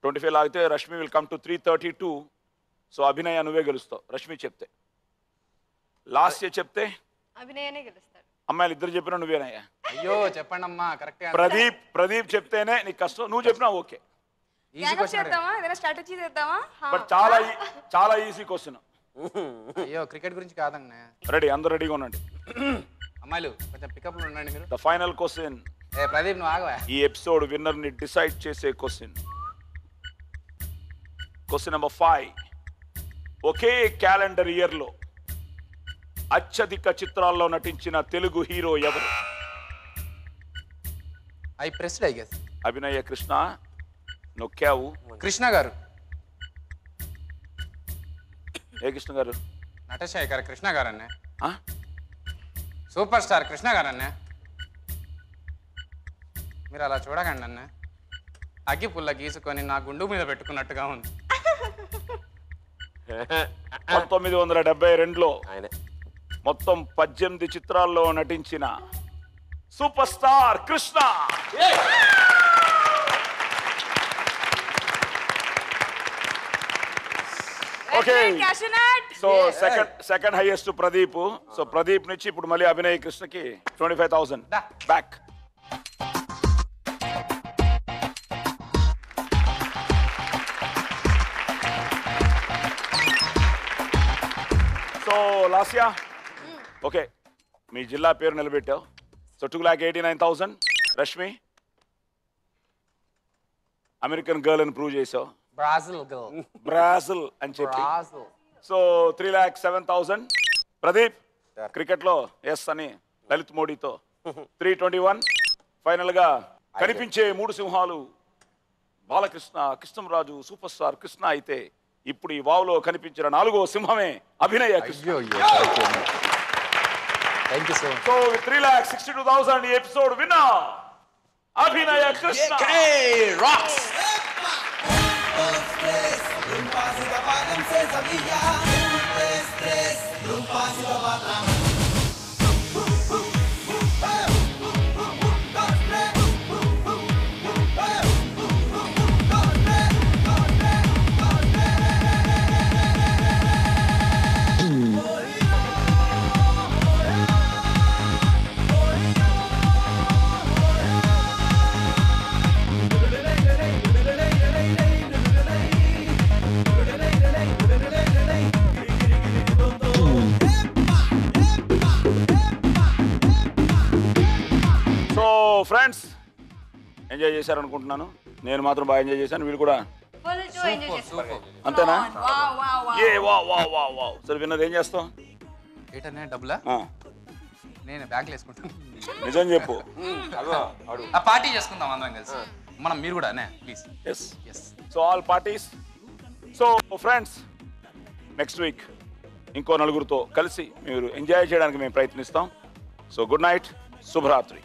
25 లాగితే Rashmi will come to 332. So Abhinaya నువ్వే గెలుస్తావు రష్మి చెప్తే. లాస్ట్ ఇయర్ చెప్తే అభినయనే గెలుస్తాడు. అమ్మాయిలు ఇద్దరు చెప్పినా నువ్వేనయ్యా. అయ్యో చెప్పండి అమ్మా కరెక్ట్. ప్రదీప్ చెప్తేనే నీకు కష్టం, నువ్వు చెప్పినా ఓకే. స్ట్రాటజీ చేద్దామా? బట్ చాలా ఈజీ క్వశ్చన్. అయ్యో క్రికెట్ గురించి కాదన్నా. రెడీ, అందరూ రెడీగా ఉండండి. అమ్మాయిలు కొంచెం పికప్ లో ఉండండి మీరు. The final question. ప్రదీప్ నువ్వు ఆగవా. ఈ ఎపిసోడ్ విన్నర్ ని డిసైడ్ చేసే క్వశ్చన్. Question number 5. ఒకే క్యాలెండర్ ఇయర్ లో అత్యధిక చిత్రాల్లో నటించిన తెలుగు హీరో ఎవరు? I pressed I guess. Abhinaya Krishna నొక్కావు. కృష్ణ గారు. ఏ కృష్ణ గారు? నటశేఖర్ కృష్ణ గారు అన్న. సూపర్ స్టార్ కృష్ణ గారు అన్న. మీరు అలా చూడకండి అన్న. అగ్గి పుల్ల గీసుకొని నా గుండు మీద పెట్టుకున్నట్టుగా ఉంది. 1972లో మొత్తం 18 చిత్రాల్లో నటించిన super star Krishna. Okay so second highest Pradeep. So Pradeep నుంచి ఇప్పుడు మళ్ళీ అభినయ్ కృష్ణకి 25,000 బ్యాక్. సో లాస్యా ఓకే మీ జిల్లా పేరు నిలబెట్టావు. సో 2,89,000. రష్మి అమెరికన్ గర్ల్ అని ప్రూవ్ చేసావు. బ్రాజిల్ అని చెప్పి. సో 3,07,000. ప్రదీప్ క్రికెట్ లో ఎస్ అని లలిత్ మోడీతో 321. ఫైనల్ గా కనిపించే 3 సింహాలు బాలకృష్ణ, కృష్ణంరాజు, సూపర్ స్టార్ కృష్ణ అయితే ఇప్పుడు ఈ వావులో కనిపించిన 4వ సింహమే అభినయ కృష్ణ. సో 3,62,000 ఈ episode winner Abhinaya Krishna. Friends enjoy చేశారనుకుంటున్నాను. నేను మాత్రం బాగా ఎంజాయ్ చేశాను, వీళ్ళు కూడా అంతేనా? ఏ వా వా వా వా. సరే విన్నది ఏం చేస్తాం? డబ్బులా నేను బ్యాగ్లో వేసుకుంటాను. నిజం చెప్పు. ఆ పార్టీ చేసుకుందాం అందరం కలిసి. మనం మీరు కూడా please. Yes. So all parties. So friends, next week ఇంకో నలుగురితో కలిసి మీరు ఎంజాయ్ చేయడానికి మేము ప్రయత్నిస్తాం. So good night, శుభరాత్రి.